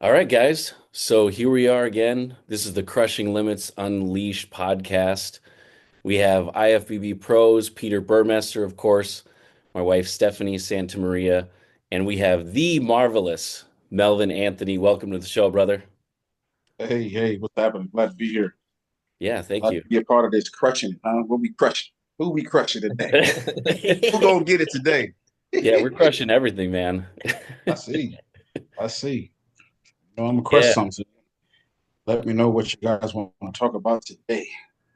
All right, guys. So here we are again. This is the Crushing Limits Unleashed podcast. We have IFBB pros, Peter Burmester, of course, my wife Stephanie Santamaria, and we have the marvelous Melvin Anthony. Welcome to the show, brother. Hey, what's happening? Glad to be here. Yeah, thank Glad you. to be a part of this crushing. What we crushing? Who we crushing today? Who gonna get it today? Yeah, we're crushing everything, man. I see. I see. I'm gonna crush Yeah. something. Let me know what you guys want to talk about today.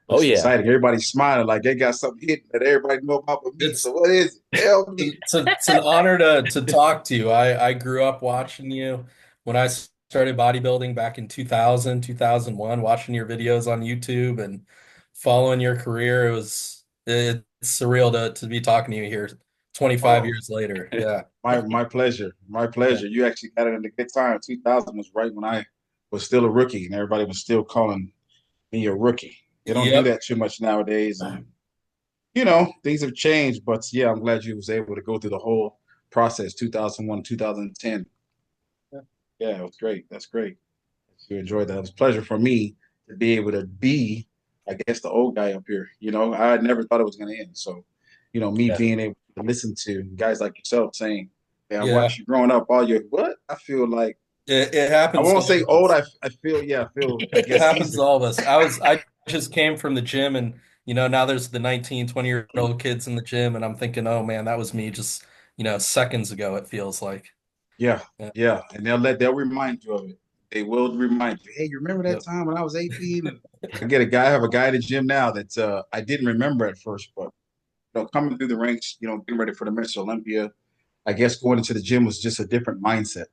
Oh Looks yeah. exciting. Everybody's smiling like they got something hidden that everybody know about but me. It's So what is it? Tell me. it's an honor to talk to you. I grew up watching you when I started bodybuilding back in 2000, 2001, watching your videos on YouTube and following your career. It's surreal to be talking to you here 25 Oh, years later. Yeah. my pleasure. My Yeah. pleasure. You actually got it in a good time. 2000 was right when I was still a rookie and everybody was still calling me a rookie. They don't do Yep. that too much nowadays. And things have changed, but yeah, I'm glad you was able to go through the whole process, 2001, 2010. Yeah, it was great. That's great. You enjoyed that. It was a pleasure for me to be able to be, I guess, the old guy up here. I never thought it was going to end. So, me Yeah. being able to listen to guys like yourself saying, "Hey, I Yeah. watched you growing up all your what?" I feel like It I happens to won't say all of old. us. I feel yeah, I feel I It guess happens to seasoned. all of us. I just came from the gym and now there's the 19, 20-year-old kids in the gym and I'm thinking, oh man, that was me just, seconds ago, it feels like. Yeah, Yeah. yeah, and they'll remind you of it. They will remind you. Hey, you remember that Yep. time when I was 18? And I have a guy at the gym now that I didn't remember at first, but coming through the ranks, getting ready for the Mr. Olympia. I guess going into the gym was just a different mindset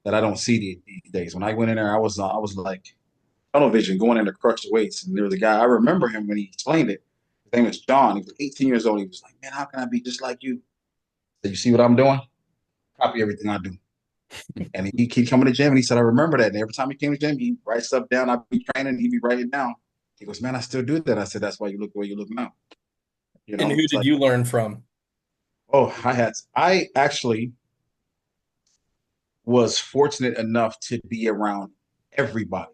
that I don't see these days. When I went in there, I was like tunnel vision going in to crush the weights, and there was a guy. I remember him when he explained it. His name was John. He was 18 years old. He was like, "Man, how can I be just like you?" So you see what I'm doing? Copy everything I do. And he keep coming to the gym, and he said, "I remember that." And every time he came to the gym, he writes stuff down. I'd be training, he'd be writing it down. He goes, "Man, I still do that." I said, "That's why you look the way you look now." And who It's did like, you learn from? oh, I actually was fortunate enough to be around everybody,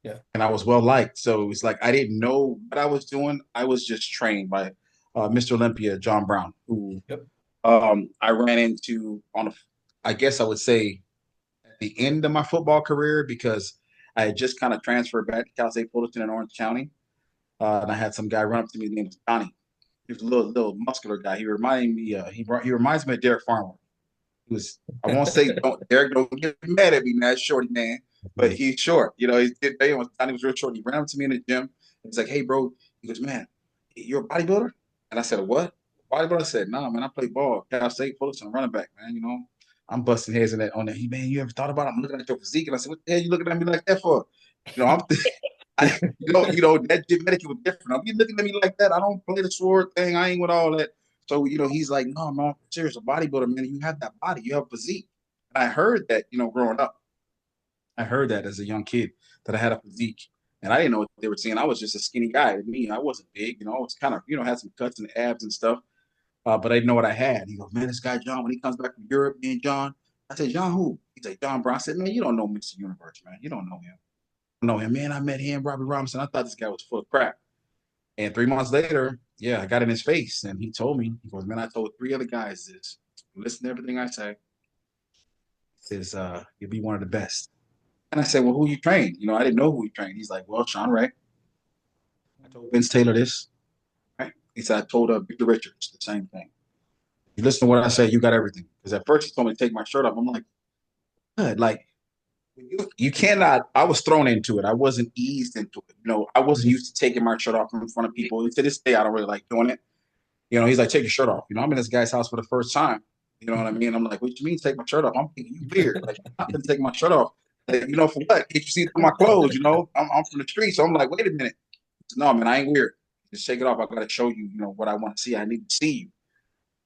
Yeah. and I was well liked. So it was like I didn't know what I was doing. I was just trained by Mr. Olympia, John Brown, who Yep. I ran into I guess I would say at the end of my football career because I had just kind of transferred back to Cal State Fullerton in Orange County. And I had some guy run up to me. His name was Johnny. He was a little muscular guy. He reminded me. He reminds me of Derek Farmer. He was. I won't say don't Derek. Don't get mad at me, man. Shorty man, but he's short. Johnny was real short. He ran up to me in the gym. He's like, "Hey, bro." He goes, "Man, you're a bodybuilder?" And I said, "What?" Bodybuilder? I said, "Nah, man. I play ball. Cal State Fullerton, running back, man. I'm busting heads in that on that. He, man, you ever thought about it? I'm looking at your physique, and I said, "What the hell you looking at me like that for?" I'm that genetic was different. I'm you looking at me like that. I don't play the sword thing. I ain't with all that. So, he's like, no, man, serious, a bodybuilder, man. You have that body, you have physique. And I heard that, growing up. I heard that as a young kid that I had a physique. And I didn't know what they were saying. I was just a skinny guy. I wasn't big, I was kind of, had some cuts in the abs and stuff. But I didn't know what I had. He goes, man, this guy John, when he comes back from Europe, me and John. I said, John, who? He's like, John Brown. I said, man, you don't know Mr. Universe, man. You don't know him. Know him, man. I met him, Robbie Robinson. I thought this guy was full of crap. And 3 months later, yeah, I got in his face and he told me, he goes, man, I told three other guys this. Listen to everything I say. He says, you'll be one of the best. And I said, well, who you trained? I didn't know who he trained. He's like, well, Sean Ray. I told Vince Taylor this. Right? He said, I told Victor Richards the same thing. You listen to what I say, you got everything. Because at first he told me to take my shirt off. I'm like, good. Like, you cannot. I was thrown into it. I wasn't eased into it. I wasn't Mhm. used to taking my shirt off in front of people. And to this day, I don't really like doing it. He's like, take your shirt off. I'm in this guy's house for the first time. You know what I mean? I'm like, what you mean take my shirt off? I'm thinking, you weird. Like, I'm not gonna take my shirt off. Like, for what? Can't you see through my clothes? I'm from the street. So I'm like, wait a minute. No, man, I ain't weird. Just take it off. I gotta show you, what I want to see. I need to see you.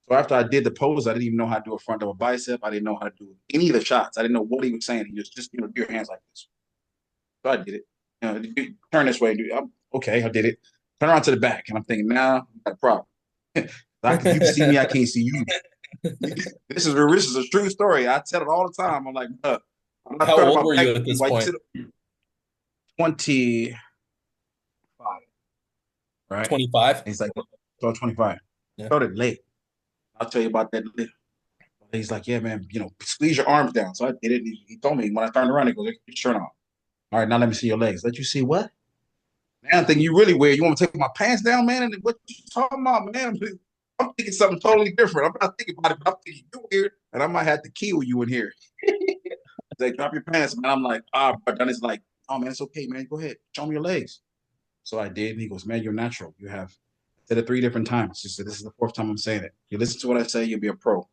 So after I did the pose, I didn't even know how to do a front double bicep. I didn't know how to do any of the shots. I didn't know what he was saying. He was just, do your hands like this. So I did it. Turn this way. Okay, I did it. Turn around to the back. And I'm thinking, nah, I got a problem. You can see me, I can't see you. This is a true story. I tell it all the time. I'm like, I'm not How talking old about were you back at this like point? 25, right? 25? He's like, so 25. Yeah. Started late. I'll tell you about that later. He's like, yeah, man, squeeze your arms down. So I did it. He told me when I turned around, he goes, get your shirt on. All right, now let me see your legs. Let you see what? Man, I think you really weird. You want me to take my pants down, man? And what you talking about, man? I'm thinking something totally different. I'm not thinking about it, but I'm thinking you weird, and I might have to kill you in here. They drop your pants, man. I'm like, but then it's like, oh man, it's okay, man. Go ahead, show me your legs. So I did, and he goes, man, you're natural. You have I said it 3 different times. He said, this is the 4th time I'm saying it. You listen to what I say, you'll be a pro.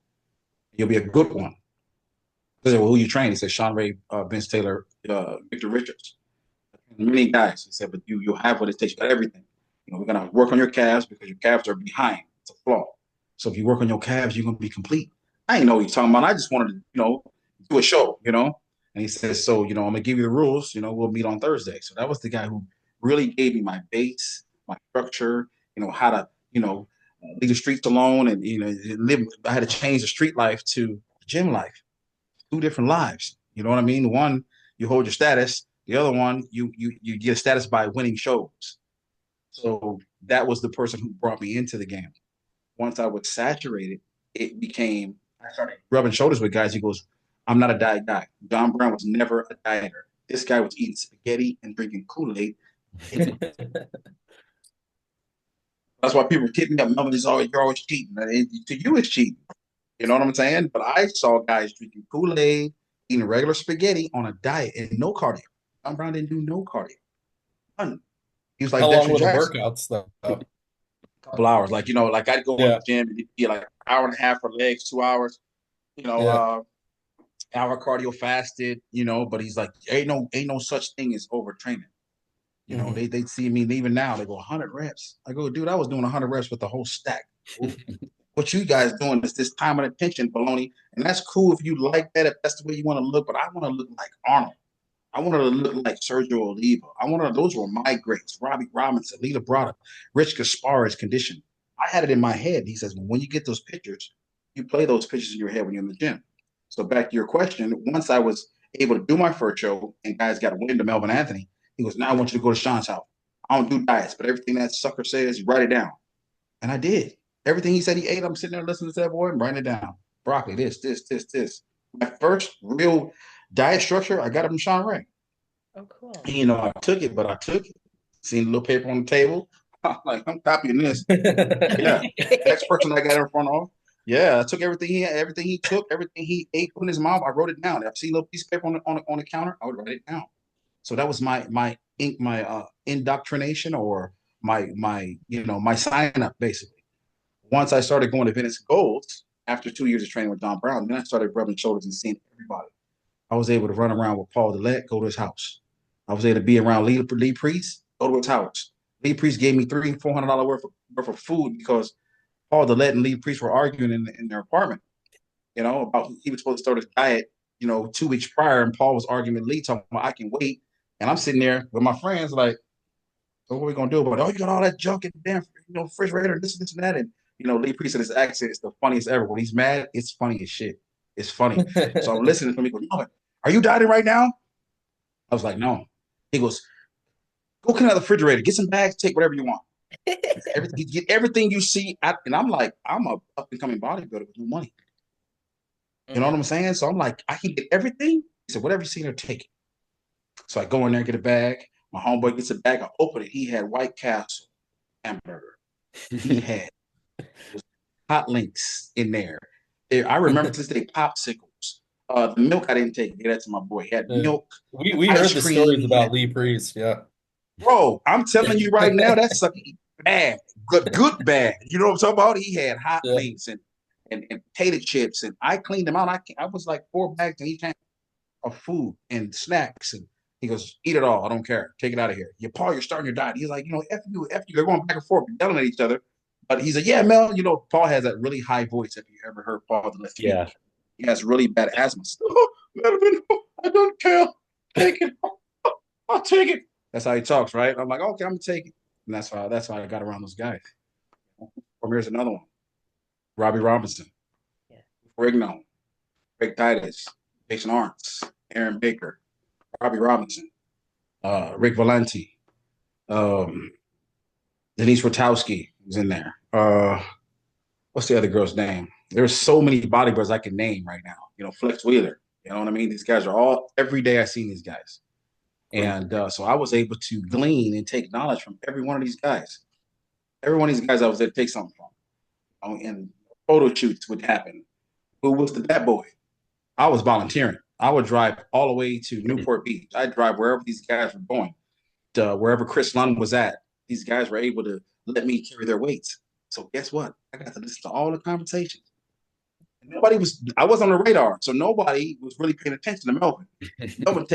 You'll be a good one. I said, well, who you train? He said, Sean Ray, Vince Taylor, Victor Richards. Many guys. He said, but you'll have what it takes. You got everything. We're gonna work on your calves because your calves are behind. It's a flaw. So if you work on your calves, you're gonna be complete. I didn't know what he's talking about. I just wanted to, do a show. And he says, so, I'm gonna give you the rules. We'll meet on Thursday. So that was the guy who really gave me my base, my structure. How to, leave the streets alone, and live. I had to change the street life to gym life. 2 different lives. You know what I mean? One, you hold your status. The other one, you get a status by winning shows. So that was the person who brought me into the game. Once I was saturated, it became I started rubbing shoulders with guys. He goes, I'm not a diet guy. John Brown was never a dieter. This guy was eating spaghetti and drinking Kool-Aid. That's why people keep me up. Melvin is always you're always cheating. To you, it's cheating. You know what I'm saying? But I saw guys drinking Kool-Aid, eating regular spaghetti on a diet and no cardio. John Brown didn't do no cardio. None. He was like How long Dexter were the Jackson. workouts though? A couple hours. Like I'd go in Yeah. the gym and it'd be like an hour and a half for legs, 2 hours, you know, Yeah. uh, hour cardio fasted, but he's like, ain't no such thing as overtraining. Hmm. They see me even now, they go 100 reps. I go, dude, I was doing 100 reps with the whole stack. What you guys doing is this time and attention baloney. And that's cool if you like that, if that's the way you want to look, but I want to look like Arnold. I wanted to look like Sergio Oliva. Those were my greats. Robbie Robinson, Lita Brada, Rich Gaspar's condition. I had it in my head. He says, when you get those pictures, you play those pictures in your head when you're in the gym. So back to your question, once I was able to do my first show and guys got wind of Melvin Anthony, he goes, now I want you to go to Sean's house. I don't do diets, but everything that sucker says, you write it down. And I did. Everything he said he ate, I'm sitting there listening to that boy and writing it down. Broccoli, this. My first real diet structure, I got it from Sean Ray. Oh, cool. I took it, but I took it. Seen a little paper on the table. I'm like, I'm copying this. Yeah. Next person I got in front of. Yeah, I took everything he took, everything he ate, put in his mouth. I wrote it down. I see a little piece of paper on the counter. I would write it down. So that was my indoctrination or my sign up basically. Once I started going to Venice Golds after 2 years of training with Don Brown, then I started rubbing shoulders and seeing everybody. I was able to run around with Paul Dillette, go to his house. I was able to be around Lee Priest, go to his house. Lee Priest gave me $300-400 worth of food because Paul Dillette and Lee Priest were arguing in their apartment, about he was supposed to start his diet, 2 weeks prior, and Paul was arguing with Lee, talking about I can wait. And I'm sitting there with my friends, like, so what are we gonna do about it? Oh, you got all that junk in the damn, refrigerator, this and that. And Lee Priest and his accent is the funniest ever. When he's mad, it's funny as shit. It's funny. So I'm listening to him. He goes, no, are you dieting right now? I was like, no. He goes, go clean out the refrigerator, get some bags, take whatever you want. Get everything you see. And I'm like, I'm a up and coming bodybuilder with no money. You know what I'm saying? So I'm like, I can get everything. He said, whatever you see there, take it. So I go in there, get a bag. My homeboy gets a bag. I open it. He had White Castle hamburger. He had hot links in there. I remember to this day popsicles. The milk I didn't take. Get that to my boy. He had milk, We heard ice the cream. stories about Lee Priest. Yeah. Bro, I'm telling you right now, that's something bad, good bad. You know what I'm talking about? He had hot Yeah. links and potato chips, and I cleaned them out. I was like 4 bags in each hand of food and snacks, and he goes, eat it all. I don't care. Take it out of here. Paul, you're starting your diet. He's like, F you, F you. They're going back and forth, yelling at each other. But he's like, yeah, Mel, Paul has that really high voice. If you ever heard Paul, Yeah. he has really bad asthma. Oh, Melvin, I don't care. Take it. I'll take it. That's how he talks, right? I'm like, okay, I'm gonna take it. And that's how I got around those guys. Or here's another one. Robbie Robinson. Yeah. Rigno. Rick Titus. Jason Arntz. Aaron Baker, Robbie Robinson, Rick Valenti, um, Denise Rotowski was in there. What's the other girl's name? There's so many bodybuilders I can name right now. Flex Wheeler. You know what I mean? These guys are all every day I seen these guys. And so I was able to glean and take knowledge from every one of these guys. Every one of these guys I was there to take something from. And photo shoots would happen. Who was the bad boy? I was volunteering. I would drive all the way to Newport Beach. I'd drive wherever these guys were going, to wherever Chris Lund was at. These guys were able to let me carry their weights. So guess what? I got to listen to all the conversations. I was on the radar, so nobody was really paying attention to Melvin. Melvin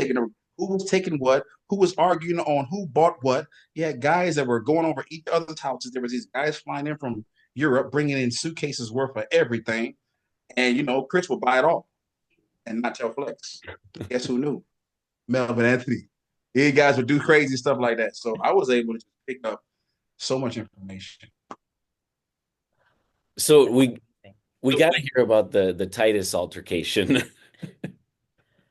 who was taking what, who was arguing on who bought what. You had guys that were going over each other's houses. There was these guys flying in from Europe, bringing in suitcases worth of everything. And, Chris would buy it all and not tell Flex. Guess who knew? Melvin Anthony. These guys would do crazy stuff like that. So I was able to pick up so much information. So we got to hear about the Titus altercation.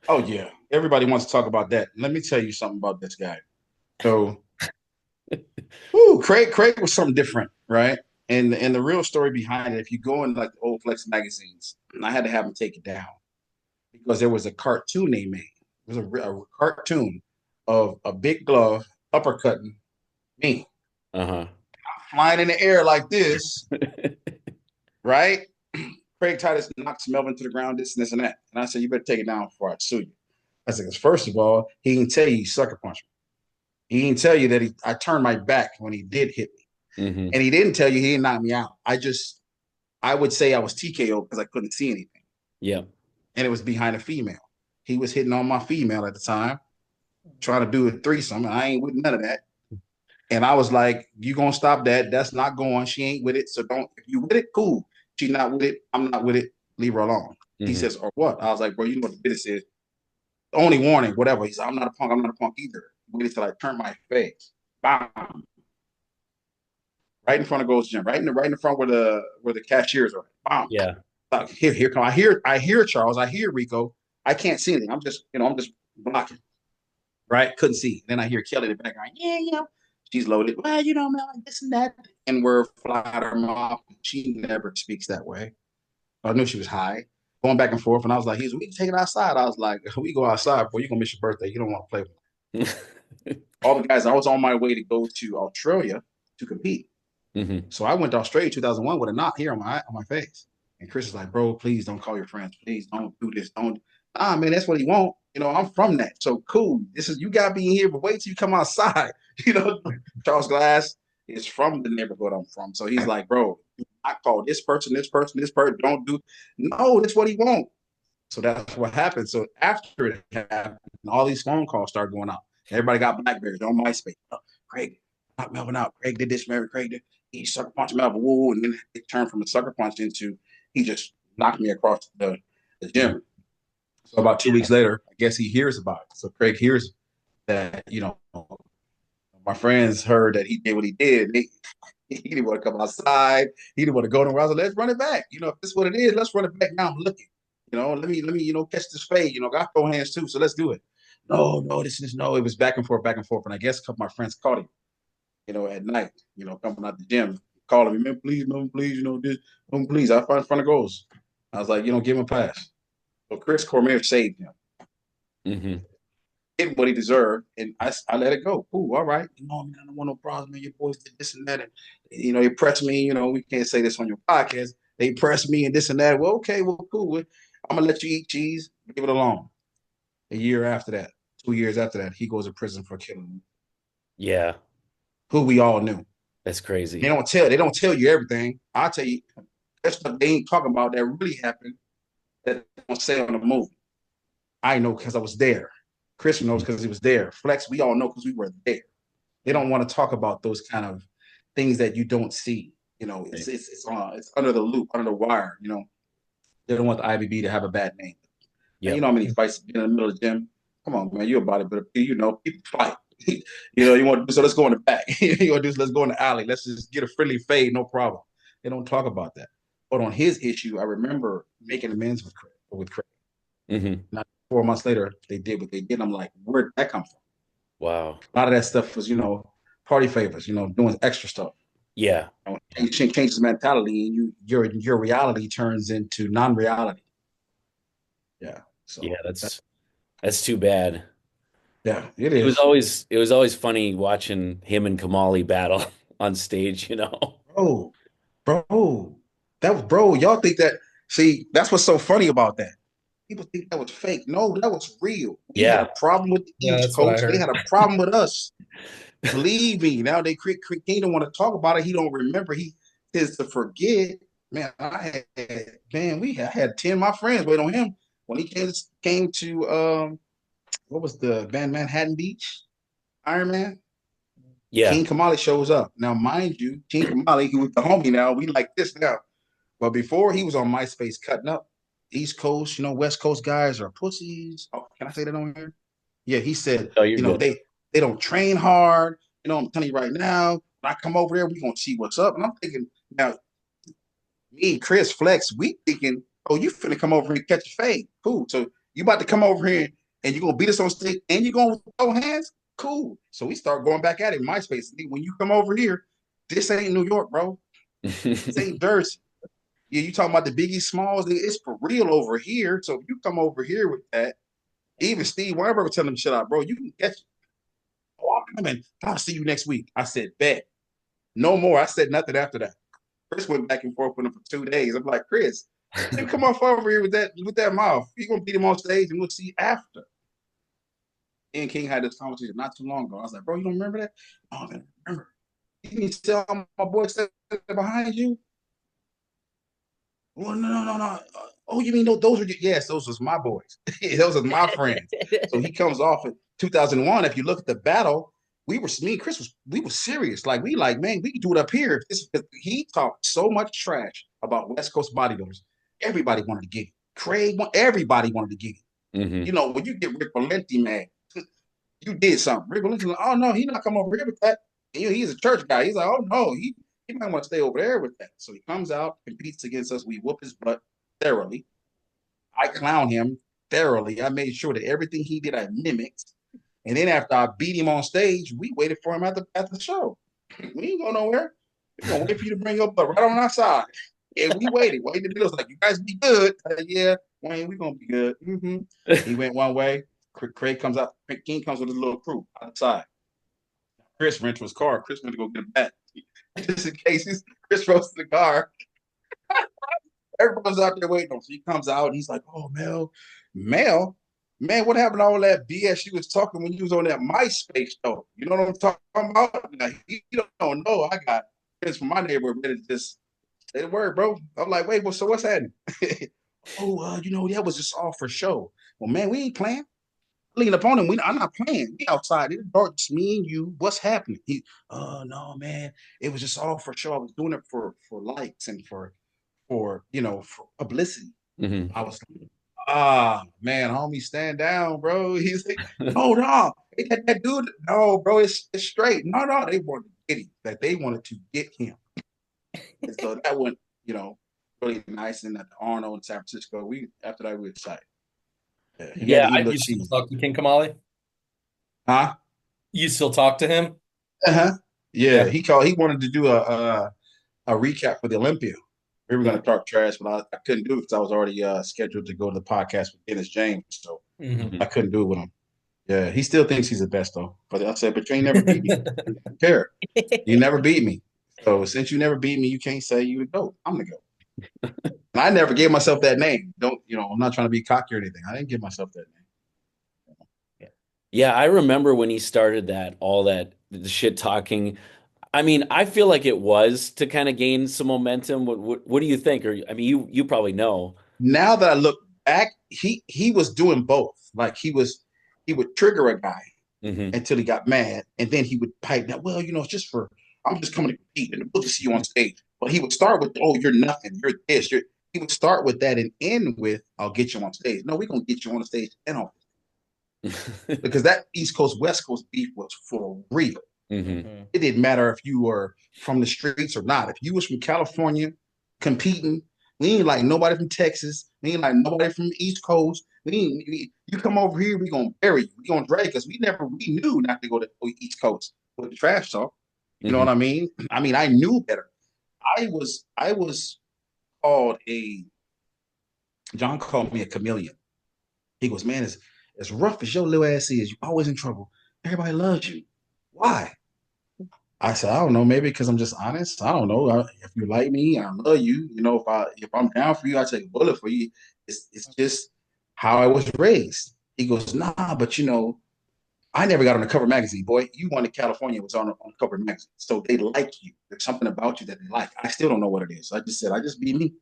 Oh yeah, everybody wants to talk about that. Let me tell you something about this guy. So, Craig was something different, right? And the real story behind it, if you go in like the old Flex magazines, I had to have him take it down because there was a cartoon they made. It was a cartoon of a big glove uppercutting me. Uh-huh. Flying in the air like this, right? Craig Titus knocks Melvin to the ground, this and this and that. And I said, you better take it down before I sue you. I said, because first of all, he didn't tell you he sucker punched me. He didn't tell you that I turned my back when he did hit me. Mm-hmm. And he didn't tell you he didn't knock me out. I would say I was TKO because I couldn't see anything. Yeah. And it was behind a female. He was hitting on my female at the time, trying to do a threesome, and I ain't with none of that. And I was like, you gonna stop that. That's not going. She ain't with it. So don't, if you with it, cool. She's not with it. I'm not with it. Leave her alone. Mm-hmm. He says, or what? I was like, bro, you know what the business is. Only warning, whatever. He said, I'm not a punk. I'm not a punk either. Wait until I turn my face. Bam. Right in front of Gold's Gym. Right in the front where the cashiers are. Bam. Yeah. Like, here come. I hear Charles. I hear Rico. I can't see anything. I'm just blocking. Right? Couldn't see. Then I hear Kelly in the background. Yeah. She's loaded. Well, man, this and that. And we're fly out her mouth. She never speaks that way. I knew she was high. Going back and forth. And I was like, we can take it outside. I was like, we go outside, boy, you're going to miss your birthday. You don't want to play with me. All the guys, I was on my way to go to Australia to compete. Mm-hmm. So I went to Australia 2001 with a knot here on my face. And Chris is like, bro, please don't call your friends. Please don't do this. Don't. Ah, man, that's what he want. I'm from that. So cool. You got me in here, but wait till you come outside. Charles Glass is from the neighborhood I'm from. So he's like, bro, I call this person. Don't do. No, that's what he want. So that's what happened. So after it happened, all these phone calls started going out. Everybody got Blackberries on MySpace. Oh, Craig, knock Melvin out. Craig did this, Mary. Craig did. He sucker punched Melvin. Woo. And then it turned from a sucker punch into he just knocked me across the gym. So about 2 weeks later, I guess he hears about it. So Craig hears that, my friends heard that he did what he did. He didn't want to come outside. He didn't want to go nowhere. I was like, let's run it back. If this is what it is, let's run it back. Now I'm looking. Let me catch this fade. I throw hands too, so let's do it. No, no. It was back and forth. And I guess a couple of my friends caught him, at night, coming out the gym, calling me, man, please, this, please. I find front of goals. I was like, give him a pass. So Chris Cormier saved him. Mm-hmm. Get what he deserved, and I let it go. Ooh, all right. Man, I don't want no problems, man. Your boys did this and that, and they pressed me. We can't say this on your podcast. They pressed me and this and that. Well, okay, well, cool. I'm gonna let you eat cheese. Leave it alone. A year after that, 2 years after that, he goes to prison for killing me. Yeah, who we all knew. That's crazy. They don't tell you everything. I'll tell you. That's what they ain't talking about that really happened. That they don't say on the movie. I know because I was there. Chris knows because he was there. Flex, we all know because we were there. They don't want to talk about those kind of things that you don't see. It's under the loop, under the wire. They don't want the IBB to have a bad name. Yep. And how many fights in the middle of the gym? Come on, man, you're a bodybuilder. People fight. You want to do so? Let's go in the back. You want to do so? Let's go in the alley. Let's just get a friendly fade, no problem. They don't talk about that. But on his issue, I remember making amends with Craig. Mm-hmm. 4 months later, they did what they did. I'm like, where'd that come from? Wow. A lot of that stuff was, party favors, doing extra stuff. Yeah. It changes mentality, and your reality turns into non-reality. Yeah. Yeah, So that's too bad. yeah, it It was is. always funny watching him and Kamali battle on stage, you know. Bro, bro, bro. Y'all think that? See, that's what's so funny about that. People think that was fake. No, that was real. We had Yeah. a problem with the Yeah, East that's what I Coast. They heard. had a problem with us. Believe me. Now King don't want to talk about it. He don't remember. He tends to forget. Man, I had 10 of my friends wait on him when he came to what was the Van Manhattan Beach? Iron Man. Yeah. King Kamali shows up. Now, mind you, King Kamali, who was the homie now, we like this now. But before he was on MySpace cutting up. East Coast, West Coast guys are pussies. Oh, can I say that on here? Yeah, he said, Oh, you're good. they don't train hard. I'm telling you right now, when I come over there, we're gonna see what's up. And I'm thinking, now, me and Chris Flex, we thinking, oh, you finna come over here and catch a fade. Cool. So you about to come over here and you're gonna beat us on stage and you're gonna throw hands? Cool. So we start going back at it in MySpace. When you come over here, this ain't New York, bro. This ain't Jersey. Yeah, you talking about the Biggie Smalls? It's for real over here. So if you come over here with that, even Steve Weinberg was telling him, "Shut up, bro. You can catch it. Oh, I'm coming. I'll see you next week." I said, "Bet." No more. I said nothing after that. Chris went back and forth with him for 2 days. I'm like, Chris, you come off over here with that mouth. You're gonna beat him on stage, and we'll see after. And King had this conversation not too long ago. I was like, bro, you don't remember that? Oh, man, remember. You need to tell my boy standing behind you. Well, no. Oh, you mean those were yes, those was my boys. Those are my friends. So he comes off in 2001. If you look at the battle, me and Chris we were serious. Like man, we can do it up here. He talked so much trash about West Coast bodybuilders. Everybody wanted to get it. Everybody wanted to get it. Hmm. When you get Rick Valenti, man, you did something. Rick Valenti, like, oh no, he not come over here with that. He's a church guy. He's like, oh no, he might want to stay over there with that. So he comes out, competes against us. We whoop his butt thoroughly. I clown him thoroughly. I made sure that everything he did, I mimicked. And then after I beat him on stage, we waited for him at the show. We ain't going nowhere. We're going to wait for you to bring your butt right on our side. And we waited. Waited. The was like, you guys be good. Yeah, Wayne, we're going to be good. Mm-hmm. He went one way. Craig comes out. King comes with his little crew outside. Chris ran to his car. Chris went to go get a bat. Just in case Chris rose to the car. Everybody's out there waiting on him. So he comes out and he's like, oh, Mel, man, what happened to all that BS you was talking when you was on that MySpace show? You know what I'm talking about? Like, you don't know. I got friends from my neighborhood ready to just say the word, bro. I'm like, wait, well, so what's happening? That was just all for show. Well, man, we ain't playing. Lean up on him. I'm not playing. We outside. It's dark. It's me and you. What's happening? Oh no, man. It was just all for show. I was doing it for likes and for publicity. Hmm. I was man, homie, stand down, bro. He's like, no, that dude, no, bro, it's straight. No, they wanted to get him. That they wanted to get him. And so that went, really nice. And at the Arnold in San Francisco, after that we were excited. Yeah, he had Yeah, to eat a You little still cheese. talk to King Kamali? Huh? You still talk to him? Uh-huh. Yeah, Yeah. he wanted to do a recap for the Olympia. We were going to talk trash, but I couldn't do it because I was already scheduled to go to the podcast with Dennis James. So Hmm. I couldn't do it with him. Yeah, he still thinks he's the best though. But I said, but you ain't never beat me. I don't care. You never beat me. So since you never beat me, you can't say you the GOAT. I'm the GOAT. And I never gave myself that name. I'm not trying to be cocky or anything. I didn't give myself that Yeah, I remember when he started all that the shit talking. I mean, I feel like it was to kind of gain some momentum. What do you think? Or I mean, you probably know. name. Now that I look back, he was doing both. Like he would trigger a guy Hmm. until he got mad, and then he would pipe that. Well, it's just I'm just coming to compete, and we'll just see you on stage. But he would start with, "Oh, you're nothing. You're this." He would start with that and end with, "I'll get you on stage." No, we're gonna get you on the stage and off because that East Coast West Coast beef was for real. Hmm. Hmm. It didn't matter if you were from the streets or not. If you was from California competing, we ain't like nobody from Texas. We ain't like nobody from the East Coast. You come over here, we gonna bury you. We gonna drag because we knew not to go to the East Coast with the trash talk. You know Hmm. what I mean? I knew better. I was called a John called me a chameleon. He goes, man, as rough as your little ass is, you always in trouble. Everybody loves you. Why? I said, I don't know, maybe because I'm just honest. I don't know. If you like me, I love you. If I'm down for you, I take a bullet for you. It's just how I was raised. He goes, nah, but I never got on the cover magazine, boy. You won in California was on the cover magazine. So they like you. There's something about you that they like. I still don't know what it is. I just said, I just be me.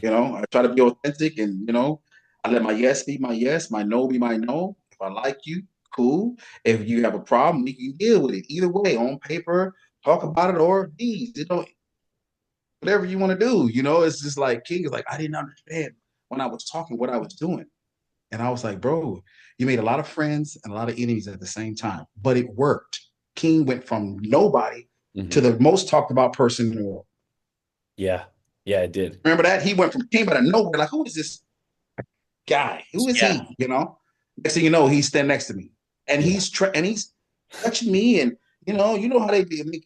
I try to be authentic and I let my yes be my yes, my no be my no. If I like you, cool. If you have a problem, we can deal with it. Either way, on paper, talk about it or deeds. Whatever you want to do. It's just like King is like, I didn't understand when I was talking what I was doing. And I was like, bro, you made a lot of friends and a lot of enemies at the same time, but it worked. King went from nobody to Hmm. the most talked about person in the world. Yeah. Yeah, it did. Remember that? He went from King out of nowhere. Like, who is this guy? Who is Yeah. he? Next thing you know, he's standing next to me, and Yeah. he's touching me, and how they do. I mean,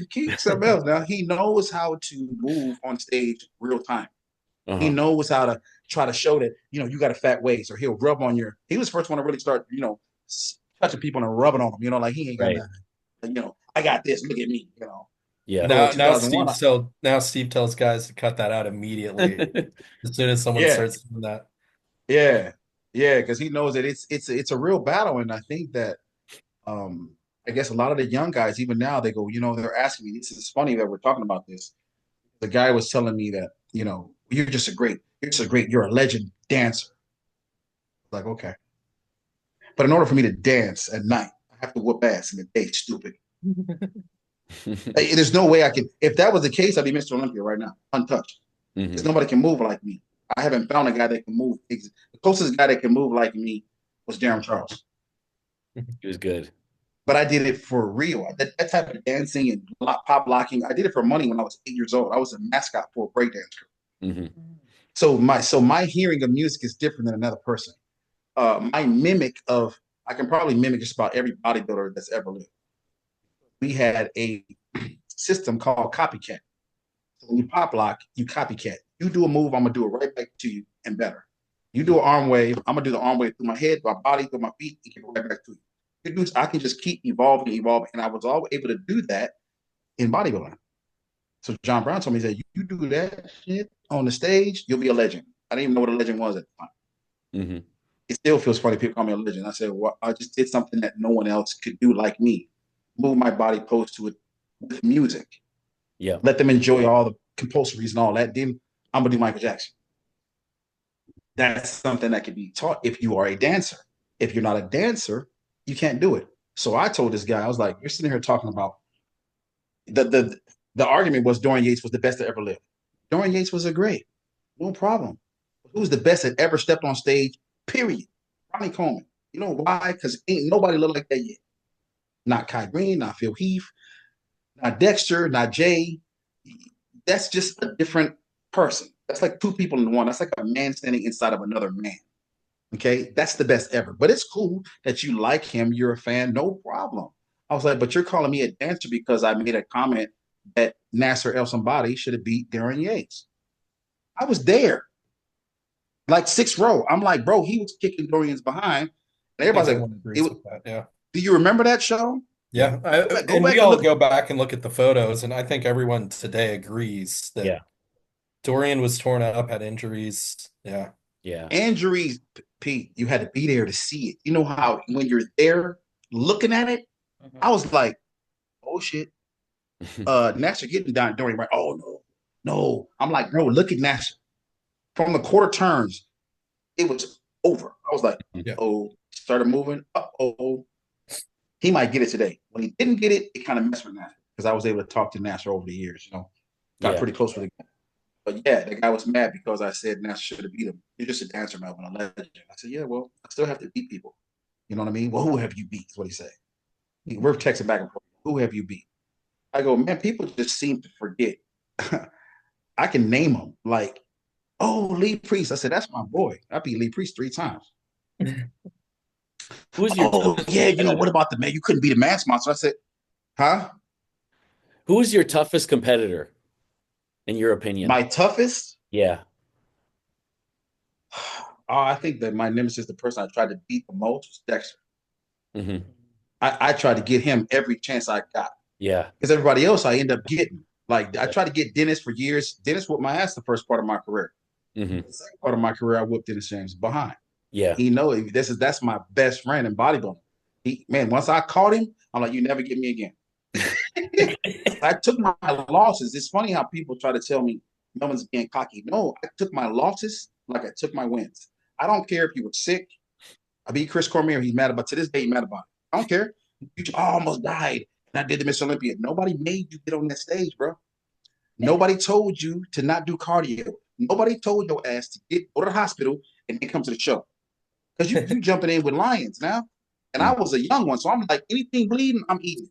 King, something else. Now he knows how to move on stage real time. He Uh-huh. knows how to try to show that you got a fat waist, or he'll rub on your. He was the first one to really start touching people and rubbing on them. Like he ain't got Right. nothing. I got this. Look at me. Yeah. So Now, 2001, Steve tells guys to cut that out immediately as soon as someone yeah, starts doing that. yeah, yeah, because he knows that it's a real battle, and I think that um, I guess a lot of the young guys, even now, they go, they're asking me. This is funny that we're talking about this. The guy was telling me that, you're a legend dancer. Like, okay. But in order for me to dance at night, I have to whoop ass in the day, stupid. There's no way I can, if that was the case, I'd be Mr. Olympia right now, untouched. Because Hmm. nobody can move like me. I haven't found a guy that can move. The closest guy that can move like me was Darren Charles. It was good. But I did it for real. That type of dancing and pop locking, I did it for money when I was 8 years old. I was a mascot for a breakdance group. Hmm. So my hearing of music is different than another person. My mimic of I can probably mimic just about every bodybuilder that's ever lived. We had a system called copycat. So when you pop lock, you copycat. You do a move, I'm gonna do it right back to you and better. You do an arm wave, I'm gonna do the arm wave through my head, my body, through my feet, and get right back to you. It means I can just keep evolving, and I was always able to do that in bodybuilding. So John Brown told me, he said, you do that shit on the stage, you'll be a legend. I didn't even know what a legend was at the time. Hmm. It still feels funny people call me a legend. I said, well, I just did something that no one else could do like me. Move my body close to it with music. Yeah. Let them enjoy all the compulsories and all that. Then I'm gonna do Michael Jackson. That's something that can be taught if you are a dancer. If you're not a dancer, you can't do it. So I told this guy, I was like, you're sitting here talking about the argument was Dorian Yates was the best that ever lived. Dorian Yates was a great, no problem. Who's the best that ever stepped on stage? Period. Ronnie Coleman. You know why? Because ain't nobody look like that yet. Not Kai Green, not Phil Heath, not Dexter, not Jay. That's just a different person. That's like two people in one. That's like a man standing inside of another man. Okay, that's the best ever. But it's cool that you like him. You're a fan, no problem. I was like, but you're calling me a dancer because I made a comment that Nasser El Somebody should have beat Darren Yates. I was there, like sixth row. I'm like, bro, he was kicking Dorian's behind. And I think everybody's like, everyone agrees with that. Yeah. do you remember that show? Yeah. Go And we back and all look. go back and look at the photos, and I think everyone today agrees that Yeah. Dorian was torn up, had injuries. Yeah. Yeah. Injuries, Pete, you had to be there to see it. You know how when you're there looking at it, I was like, oh shit. Nasser getting down Dorian, right? Oh no, no. I'm like, bro, look at Nasser. From the quarter turns, it was over. I was like, Yeah. oh, started moving. Oh, he might get it today. When he didn't get it, it kind of messed with Nasser because I was able to talk to Nasser over the years. Got Yeah. pretty close with him. But yeah, the guy was mad because I said Nasser should have beat him. You're just a dancer, Melvin, a legend. I said, yeah, well, I still have to beat people. You know what I mean? Well, who have you beat? Is what he said. We're texting back and forth. Who have you beat? I go, man, people just seem to forget. I can name them like Oh, Lee Priest. I said, that's my boy. I beat Lee Priest 3 times. Who's your Oh, toughest yeah, what competitor? about the man? You couldn't beat a mass monster. I said, huh? Who is your toughest competitor, in your opinion? My toughest? Yeah. Oh, I think that my nemesis, the person I tried to beat the most, was Dexter. Hmm. I tried to get him every chance I got. Yeah. Because everybody else I end up getting. Like I tried to get Dennis for years. Dennis whooped my ass the first part of my career. Hmm. The second part of my career, I whooped Dennis James behind. Yeah. He know that's my best friend in bodybuilding. Once I caught him, I'm like, you never get me again. I took my losses. It's funny how people try to tell me no one's being cocky. No, I took my losses like I took my wins. I don't care if you were sick. I beat Chris Cormier. He's mad about to this day. He's mad about it. I don't care. You almost died, and I did the Miss Olympia. Nobody made you get on that stage, bro. Nobody told you to not do cardio. Nobody told your ass to go to the hospital and then come to the show. Because you jumping in with lions now. And I Mm. was a young one. So I'm like, anything bleeding, I'm eating.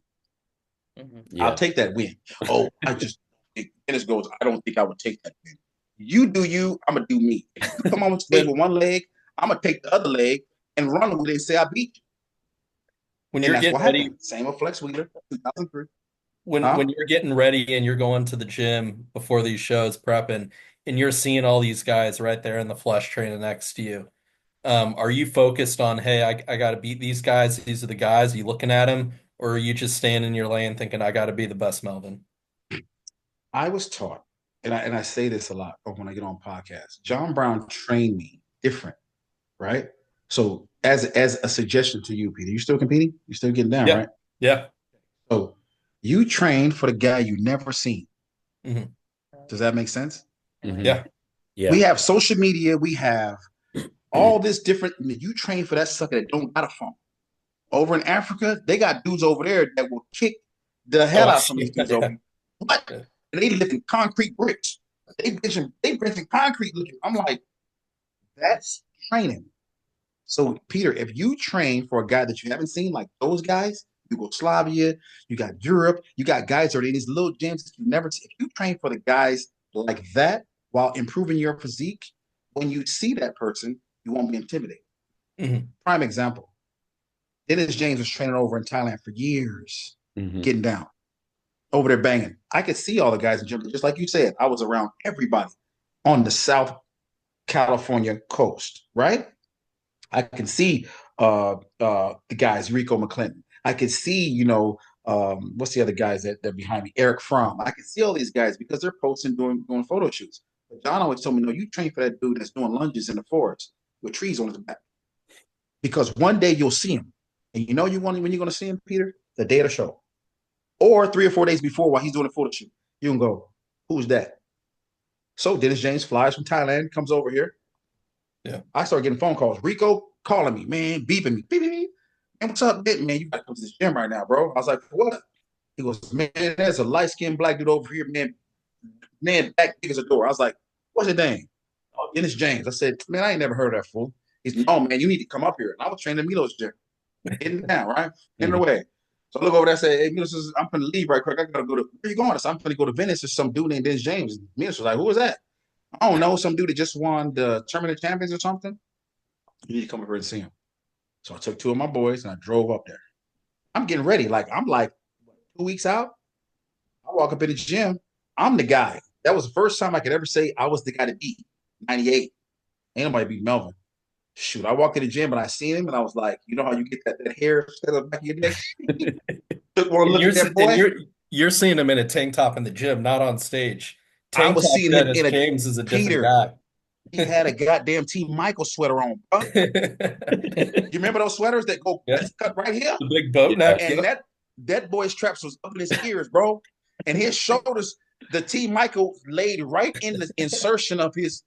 I'll Yeah. take that win. Oh, Dennis goes, I don't think I would take that win. You do you, I'm gonna do me. If you come on stage When with one leg, I'm gonna take the other leg and run with it and say I beat you. when And you're that's getting what ready, happened. Same with Flex Wheeler, 2003. when Huh? you're getting ready and you're going to the gym before these shows prepping, and you're seeing all these guys right there in the flesh training next to you, are you focused on, hey, I got to beat these guys, these are the guys, are you looking at them, or are you just staying in your lane thinking I got to be the best Melvin? I was taught, and I say this a lot when I get on podcasts. John Brown trained me different, right? So as a suggestion to you, Peter, you still competing? You still getting down, Yeah, right? yeah. So you train for the guy you never seen. Hmm. Does that make sense? Hmm. Yeah. We Yeah. have social media. We have all this different. You train for that sucker that don't got a phone. Over in Africa, they got dudes over there that will kick the Oh, hell I out of some of see. these dudes over Yeah. here. What? Yeah. And they live in concrete bricks. They benching concrete looking. I'm like, that's training. So, Peter, if you train for a guy that you haven't seen, like those guys, Yugoslavia, you got Europe, you got guys that are in these little gyms that you never see. If you train for the guys like that while improving your physique, when you see that person, you won't be intimidated. Hmm. Prime example, Dennis James was training over in Thailand for years, Hmm. getting down, over there banging. I could see all the guys in gym, just like you said, I was around everybody on the South California coast, right? I can see the guys, Rico McClinton. I can see, what's the other guys that behind me? Eric Fromm. I can see all these guys because they're posting doing photo shoots. But John always told me, no, you train for that dude that's doing lunges in the forest with trees on his back. Because one day you'll see him. And you know when you're gonna see him, Peter? The day of the show. Or 3 or 4 days before while he's doing a photo shoot. You can go, who's that? So Dennis James flies from Thailand, comes over here. Yeah. I started getting phone calls. Rico calling me, man, beeping me. Beep, beep, beep. Man, what's up, man? You gotta come to this gym right now, bro. I was like, what? He goes, man, there's a light-skinned black dude over here, man. Man, back big as a door. I was like, what's your name? Oh, Dennis James. I said, man, I ain't never heard of that fool. He's no, man, you need to come up here. And I was training Milo's gym. Getting down, right? In the Hmm. way. So I look over there and say, hey, Milos, I'm gonna leave right quick. I gotta go to where you going? I said, I'm gonna go to Venice. There's some dude named Dennis James. Milos was like, who was that? I don't know, some dude that just won the Tournament of Champions or something. You need to come over and see him. So I took two of my boys and I drove up there. I'm getting ready. I'm like 2 weeks out. I walk up in the gym. I'm the guy. That was the first time I could ever say I was the guy to beat. 98. Ain't nobody beat Melvin. Shoot, I walked in the gym and I seen him and I was like, you know how you get that hair set up back of your neck? Took one And look you're at s- that and boy. you're seeing him in a tank top in the gym, not on stage. I Tank was top seeing him Dennis in a James is a different Peter. guy. He had a goddamn Team Michael sweater on, bro. You remember those sweaters that go Yeah, this cut right here? the big boat Yeah. neck. And Yep. that boy's traps was up in his ears, bro. And his shoulders, the Team Michael laid right in the insertion of his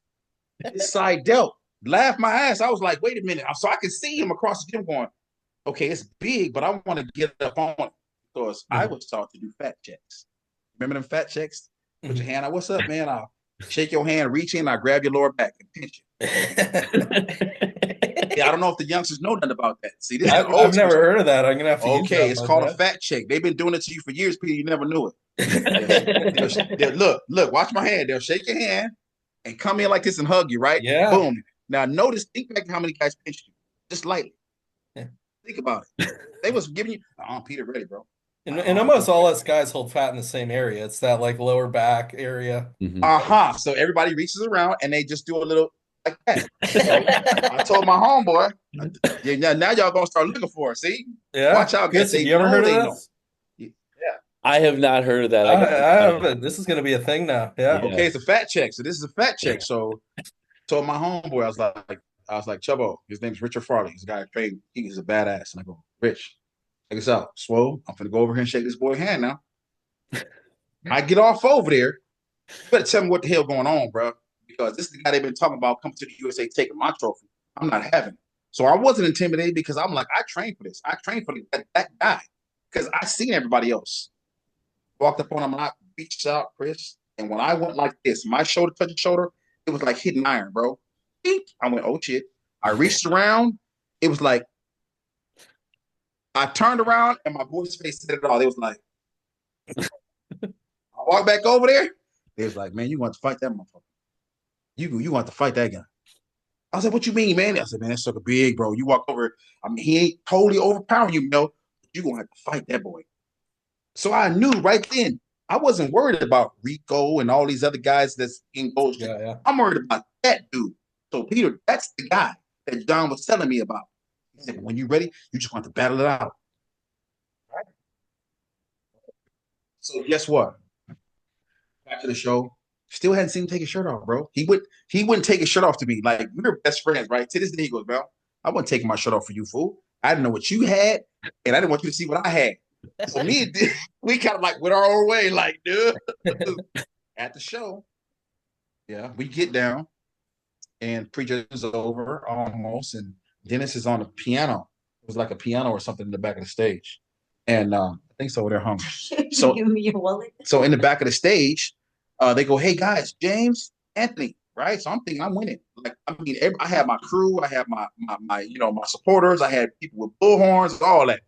side delt. Laughed my ass. I was like, wait a minute. So I could see him across the gym going, okay, it's big, but I want to get up on it because I Mhm. was taught to do fat checks. Remember them fat checks? Put your Mhm. hand out. What's up, man? I'll shake your hand, reach in, I'll grab your lower back and pinch you. Yeah, I don't know if the youngsters know nothing about that. See, this is the I've old school never stuff. heard of that. I'm gonna have to use Okay, that, it's my called a bad. fat check. They've been doing it to you for years, Peter. You never knew it. They'll look, watch my hand. They'll shake your hand. and come in like this and hug you, right? Yeah. Boom. Now notice, think back to how many guys pinched you, just lightly. Yeah. Think about it. They was giving you, Peter, ready, bro. And almost all us guys hold fat in the same area. It's that like lower back area. So everybody reaches around and they just do a little like that. So I told my homeboy, yeah, now y'all gonna start looking for it. See, Yeah. watch out, guys. Chris, have They you ever know heard they of know. this? Yeah. I have not heard of that. I haven't. This is going to be a thing now. Yeah. Yeah. Okay, it's a fat check. So this is a fat check. So told my homeboy, I was like, Chubbo, his name's Richard Farley. He's a guy trained. He's a badass. And I go, Rich, check this out. Swole, I'm gonna go over here and shake this boy's hand now. I get off over there. You better tell me what the hell going on, bro. Because this is the guy they've been talking about coming to the USA taking my trophy. I'm not having it. So I wasn't intimidated because I'm like, I trained for this. I trained for that guy. Because I seen everybody else. Walked up on him and I reached out, Chris. And when I went like this, my shoulder touched his shoulder, it was like hitting iron, bro. Beep. I went, oh shit. I reached around. It was like, I turned around and my boy's face said it all. It was like, I walked back over there. They was like, man, you want to fight that motherfucker. You want to fight that guy. I was like, what you mean, man? I said, man, that sucker big, bro. You walk over, I mean, he ain't totally overpowering you, know. You're going to have to fight that boy. So I knew right then, I wasn't worried about Rico and all these other guys that's in Gold Street. Yeah. I'm worried about that dude. So, Peter, that's the guy that John was telling me about. He said, when you're ready, you just want to battle it out. Right? So, guess what? Back to the show. Still hadn't seen him take his shirt off, bro. He wouldn't take his shirt off to me. Like, we were best friends, right? To this day, he goes, bro, I wasn't taking my shirt off for you, fool. I didn't know what you had, and I didn't want you to see what I had. So we kind of like went our own way, like, dude. At the show, yeah, we get down, and pre-judge is over almost, and Dennis is on the piano. It was like a piano or something in the back of the stage, and I think so. They're hung. So, your wallet. so in the back of the stage, they go, "Hey guys, James, Anthony." Right, so I'm thinking I'm winning. Like, I mean, I had my crew, I had my my supporters, I had people with bullhorns, all that.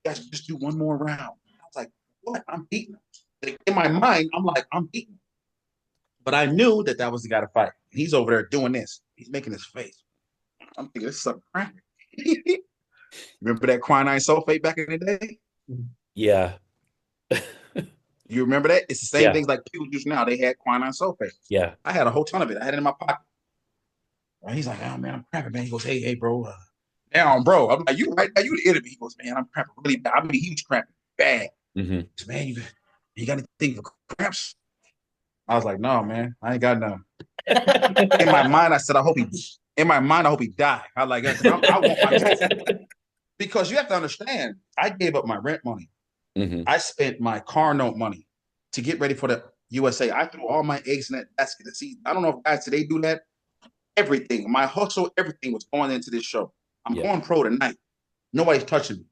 Guys, just do one more round. I was like, what? I'm beating him. Like, in my mind, I'm like, I'm beating him. But I knew that was the guy to fight. He's over there doing this. He's making his face. I'm thinking, this is something crappy. Remember that quinine sulfate back in the day? Yeah. You remember that? It's the same things like people use now. They had quinine sulfate. Yeah. I had a whole ton of it. I had it in my pocket. Right? He's like, oh man, I'm crapping, man. He goes, hey, bro. Down, bro. I'm like, you right now, you the enemy. He goes, man, I'm cramping really bad. I mean, he was cramping bad. Goes, man, you got anything for cramps? I was like, no, man, I ain't got none. In my mind, I said, I hope he died. I like, I want my trophy. Because you have to understand, I gave up my rent money. I spent my car note money to get ready for the USA. I threw all my eggs in that basket. See, I don't know if guys today do that. Everything, my hustle, everything was going into this show. I'm going pro tonight. Nobody's touching me.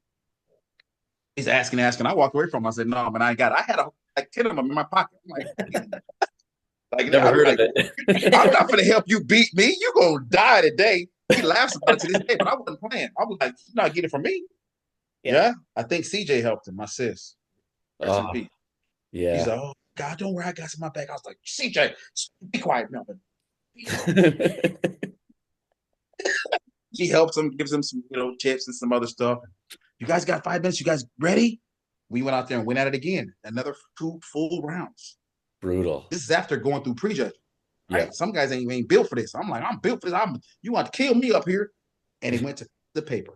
He's asking. I walked away from him. I said, no, man, I had like 10 of them in my pocket. I'm like, Never heard of it. I'm not going to help you beat me. You're going to die today. He laughs about it to this day, but I wasn't playing. I was like, you're not getting it from me. Yeah. I think CJ helped him, my sis. Yeah. He's like, oh, God, don't worry. I got some in my bag. I was like, CJ, be quiet, Melvin. He helps him, gives him some, chips and some other stuff. You guys got 5 minutes? You guys ready? We went out there and went at it again. Another 2 full rounds. Brutal. This is after going through prejudging. Right? Yeah. Some guys ain't built for this. I'm like, I'm built for this. You want to kill me up here? And he went to the paper.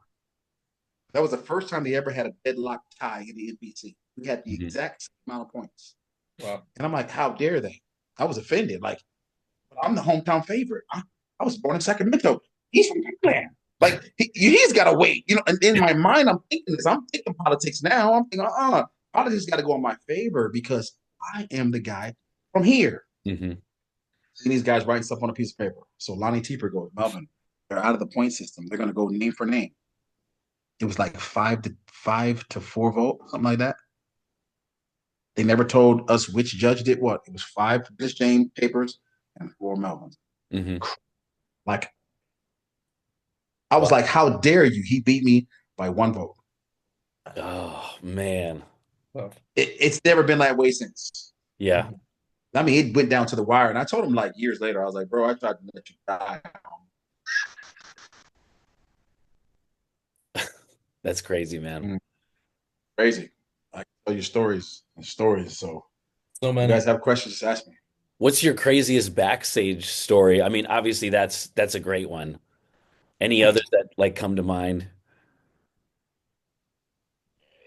That was the first time they ever had a deadlock tie in the NBC. We had the exact amount of points. Wow. And I'm like, how dare they? I was offended. Like, I'm the hometown favorite. I was born in Sacramento. He's from Cleveland. Like, he's got to wait. And in my mind, I'm thinking this. I'm thinking politics now. I'm thinking, politics got to go in my favor because I am the guy from here. And these guys writing stuff on a piece of paper. So Lonnie Teeper goes, Melvin, they're out of the point system. They're going to go name for name. It was like 5 to 4 vote, something like that. They never told us which judge did what. It was 5 for Miss James papers and 4 Melvin's. Like, I was like, how dare you? He beat me by 1 vote. Oh, man. It's never been that way since. Yeah. I mean, it went down to the wire, and I told him like years later, I was like, bro, I tried to let you die. That's crazy, man. Mm, crazy. I can tell you stories and stories. So So you guys many. have questions, just ask me. What's your craziest backstage story? I mean, obviously that's a great one. Any others that like come to mind?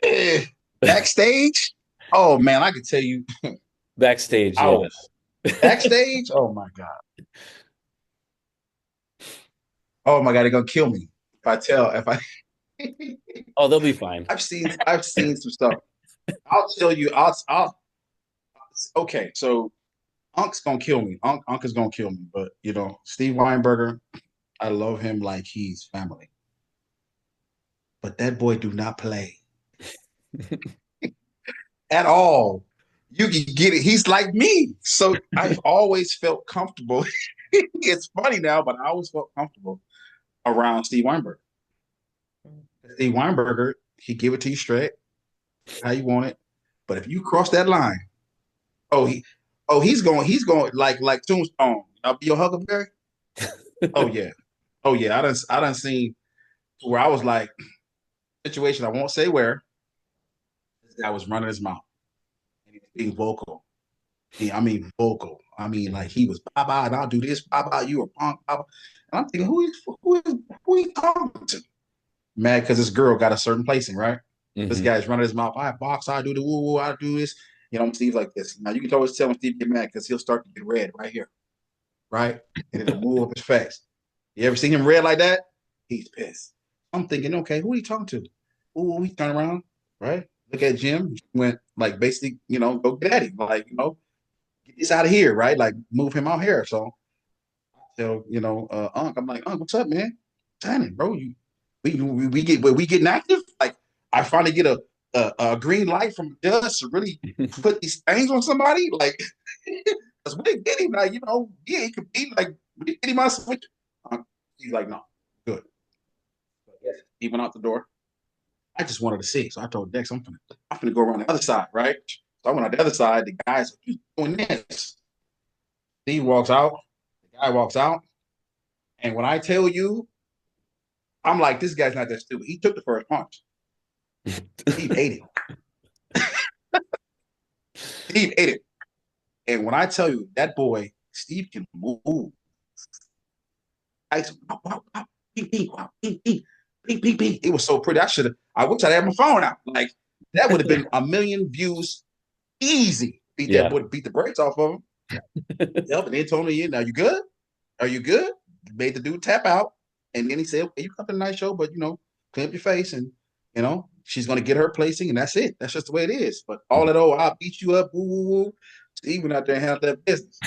Eh, backstage? Oh man, I could tell you Backstage, yeah. hours. Backstage? Oh my god. Oh my god, they're gonna kill me if I tell if I Oh, they'll be fine. I've seen some stuff. I'll tell you. I'll okay. So Unc's gonna kill me. Unc is gonna kill me. But Steve Weinberger, I love him like he's family. But that boy do not play at all. You can get it. He's like me. So I've always felt comfortable. It's funny now, but I always felt comfortable around Steve Weinberger. Steve Weinberger, he give it to you straight, how you want it. But if you cross that line, oh he's going like Tombstone. I'll be your Huckleberry. Oh yeah. Oh yeah. I done seen where I was like, situation, I won't say where, this guy was running his mouth and he was being vocal. I mean vocal. I mean like he was bye bye and I'll do this, bye bye, you a punk, bye bye. And I'm thinking, who he talking to? Mad because this girl got a certain placing, right? This Hmm. guy's running his mouth. I box, I do the woo woo, I do this. Steve's like this. Now you can always tell when Steve get mad because he'll start to get red right here, right? And it'll move up his face. You ever seen him red like that? He's pissed. I'm thinking, okay, who are you talking to? Ooh, he turn around, right? Look at Jim. Went like basically, go get at him. Like, get this out of here, right? Like move him out here. So, Unc, I'm like, Unc, what's up, man? Tanning, bro. We getting active. Like I finally get a green light from the judge to really put these things on somebody. Like, because we didn't get him. Like, yeah, he could be like, we didn't get him on switch. He's like, no, good. But yes, he went out the door. I just wanted to see. So I told Dex, I'm gonna go around the other side, right? So I went on the other side. The guy's like, you doing this. Steve walks out. The guy walks out. And when I tell you, I'm like, this guy's not that stupid. He took the first punch. Steve ate it. Steve ate it. And when I tell you that boy, Steve can move. I said, wow, wow, wow, ping, ping, wow, ping, ping, ping, ping, ping. It was so pretty. I wish I had my phone out. Like that would have been a million views easy. Beat that Yeah. boy, beat the brakes off of him. Yep. And they told me, now you good? Are you good? Made the dude tap out. And then he said, okay, you come to the night show, but clean up your face and she's gonna get her placing, and that's it. That's just the way it is. But all that I'll beat you up, woo woo woo. Steve went out there and handled that business.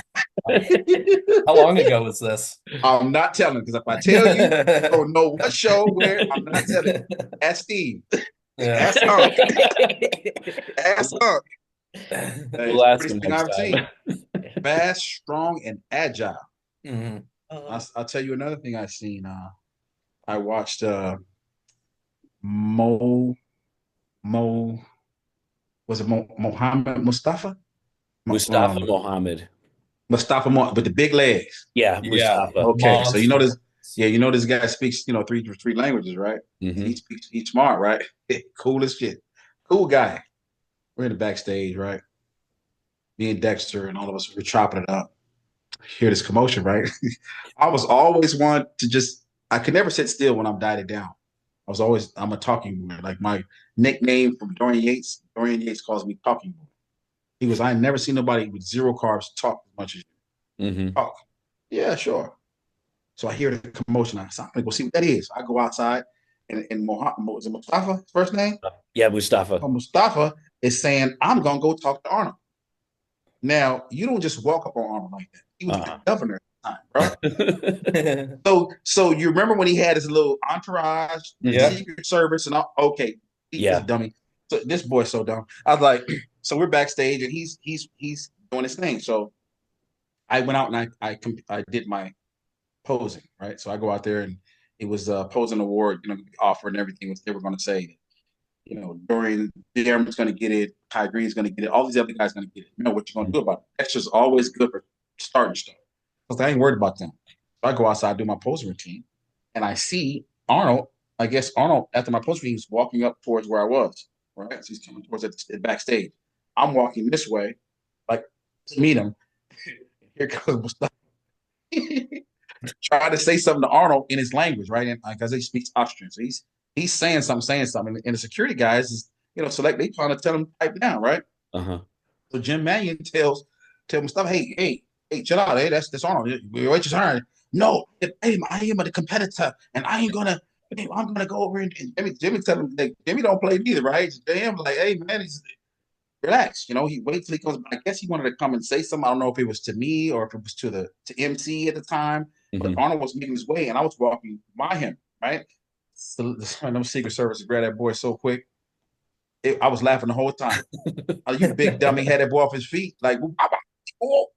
How long ago was this? I'm not telling because if I tell you, you don't know what show, where. I'm not telling you. Ask Steve. Yeah. Ask Unc. Ask Unc. Hey, it's We'll the ask him prettiest thing next I've ever seen. time. Fast, strong, and agile. Mhm. I'll tell you another thing I've seen. I watched Mo Mo was it Mohammed Mustafa? Mustafa Mohammed. Mustafa Mo with the big legs. Yeah, Yeah, Mustafa. Okay, so monster. this guy speaks three languages, right? Hmm. He's smart, right? Cool as shit. Cool guy. We're in the backstage, right? Me and Dexter and all of us were chopping it up. Hear this commotion, right? I was always one to I could never sit still when I'm dieted down. I'm a talking boy. Like my nickname from Dorian Yates calls me talking boy. I ain't never seen nobody with zero carbs talk as much as you Hmm. talk. Yeah, sure. So I hear the commotion. I'm gonna go see what that is. I go outside and was it Mustafa, his first name? Yeah, Mustafa. Oh, Mustafa is saying, I'm gonna go talk to Arnold. Now, you don't just walk up on Arnold like that. He was the Uh-huh. governor at the time, bro. So you remember when he had his little entourage, the Yeah. Hmm. Secret Service, and all? Okay, he is a Yeah. dummy. So this boy's so dumb. I was like, so we're backstage and he's doing his thing. So I went out and I did my posing, right? So I go out there and it was a posing award, offer and everything. What they were going to say. Dorian Dearman's going to get it. Kai Green's going to get it. All these other guys going to get it. You know what you're going to do about it. That's just always good for starting stuff. Because I ain't worried about them. So I go outside, do my posing routine, and I see Arnold. I guess Arnold, after my posing routine, is walking up towards where I was. Right? So he's coming towards the backstage. I'm walking this way, like to meet him. Here comes Mustafa. Trying to say something to Arnold in his language, right? And because he speaks Austrian. So he's saying something. And the security guys is, select they trying to tell him pipe down, right? Uh-huh. So Jim Mannion tell Mustafa, hey, chill out, hey, that's Arnold. Wait your turn. No, I am a competitor, and I'm gonna go over and Jimmy tell him like Jimmy don't play neither, right? Jim like, hey man, he's relax. He waits till he comes. I guess he wanted to come and say something. I don't know if it was to me or if it was to MC at the time. But Arnold was making his way, and I was walking by him. Right, so them Secret Service grabbed that boy so quick. I was laughing the whole time. You big dummy, had that boy off his feet. Like, oh,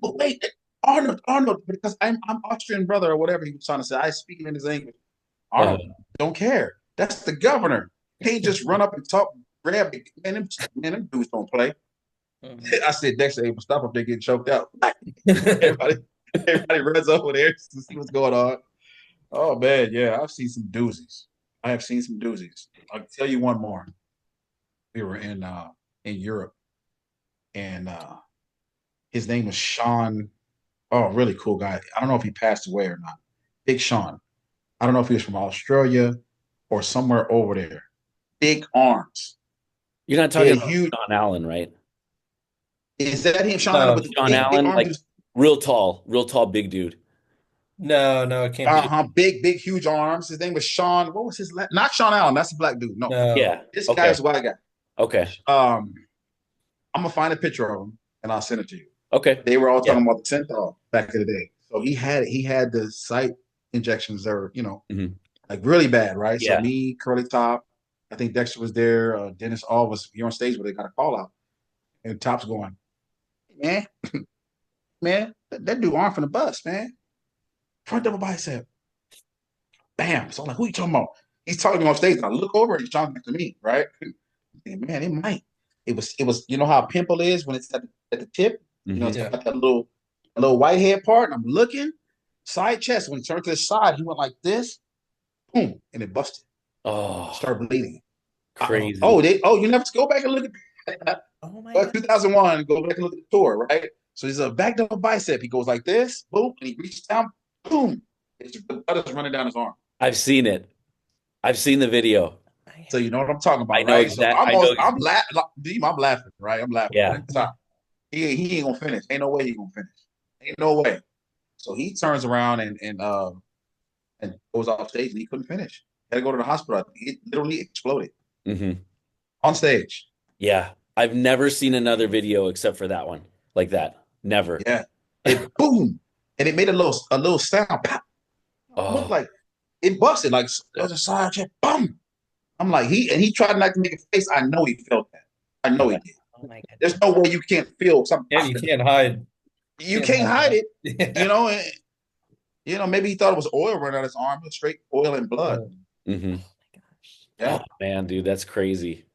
wait, Arnold, because I'm Austrian brother or whatever he was trying to say. I speak in his English. Arnold, don't care. That's the governor. He can't just run up and talk, grab it. Man, them dudes don't play. I said, Dexter, hey, stop up there getting choked out. everybody runs over there to see what's going on. Oh man, yeah, I've seen some doozies. I have seen some doozies. I'll tell you one more. We were in Europe, and his name was Sean. Oh, really cool guy. I don't know if he passed away or not. Big Sean. I don't know if he was from Australia or somewhere over there. Big arms. You're not talking about huge Sean Allen, right? Is that him, Sean Allen? With Sean Allen, like real tall, big dude. No, it can't be. Big, huge arms. His name was Sean. What was his last? Not Sean Allen. That's a black dude. No. Yeah. This guy's a white guy. Okay. I'm gonna find a picture of him and I'll send it to you. Okay. They were all talking about the Synthol back in the day. So he had the site injections that were, like really bad, right? Yeah. So me, Curly Top, I think Dexter was there, Dennis All was here on stage where they got a call out. And Top's going, man, that dude arm from the bus, man. Front double bicep. Bam. So I'm like, who you talking about? He's talking on stage. And I look over and he's talking to me, right? And man, it might. It was, you know how a pimple is when it's at the tip? It's got that little white head part. And I'm looking, side chest. When he turned to the side, he went like this, boom, and it busted. Oh, started bleeding. Crazy. You never go back and look at oh my God. 2001, go back and look at the tour, right? So he's a back double bicep. He goes like this, boom, and he reaches down, boom. The blood is running down his arm. I've seen it. I've seen the video. So you know what I'm talking about, I know right? exactly. So I'm laughing, right? I'm laughing. Yeah. He ain't gonna finish. Ain't no way he gonna finish. Ain't no way. So he turns around and goes off stage and he couldn't finish. Had to go to the hospital. It literally exploded on stage. Yeah, I've never seen another video except for that one like that. Never. Yeah. It boom, and it made a little sound. Pop. Oh. Looked like it busted. Like there's a side check. Boom. I'm like he tried not to make a face. I know he felt that. I know he did. Oh my God. There's no way you can't feel something. Yeah, you can't hide. You can't hide it. Yeah. Maybe he thought it was oil running out his arm. It was straight oil and blood. Mm-hmm. Oh my gosh. Yeah. Oh, man, dude, that's crazy.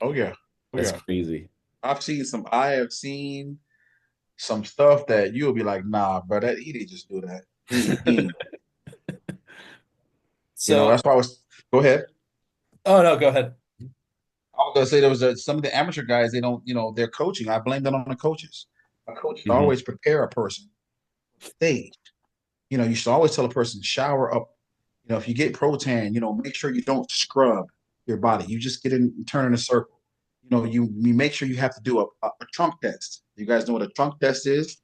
Oh yeah. That's crazy. I have seen some stuff that you'll be like, nah, bro, he didn't just do that. So that's why I was. Go ahead. Oh no, go ahead. I was gonna say there was some of the amateur guys. They don't, their coaching. I blame that on the coaches. A coach should always prepare a person for stage. You should always tell a person shower up. If you get protan, make sure you don't scrub your body. You just get in and turn in a circle. You make sure you have to do a trunk test. You guys know what a trunk test is?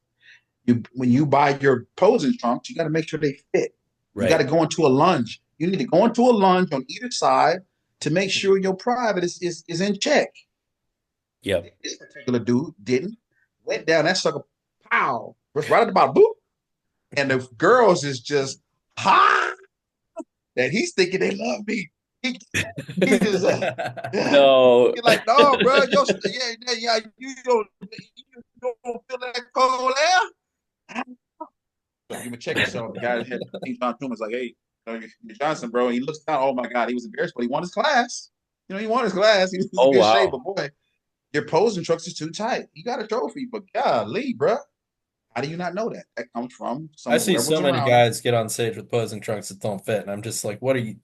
When you buy your posing trunks, you got to make sure they fit. Right. You got to go into a lunge. You need to go into a lunge on either side to make sure your private is in check. Yep. This particular dude didn't. Went down that sucker, pow, was right at the bottom, boop. And the girls is just, that he's thinking they love me. He just, no. He's like, no, bro, you don't feel that cold air? So you check yourself. The guy that had John Truman's like, hey, you're Johnson, bro. And he looks down. Oh my God, he was embarrassed, but he won his class. He won his class. He was in Oh good shape, wow. but boy, your posing trucks is too tight. You got a trophy, but golly, bro, how do you not know that? That comes from I some see whoever was so many around you. guys get on stage with posing trunks that don't fit, and I'm just like, what are you?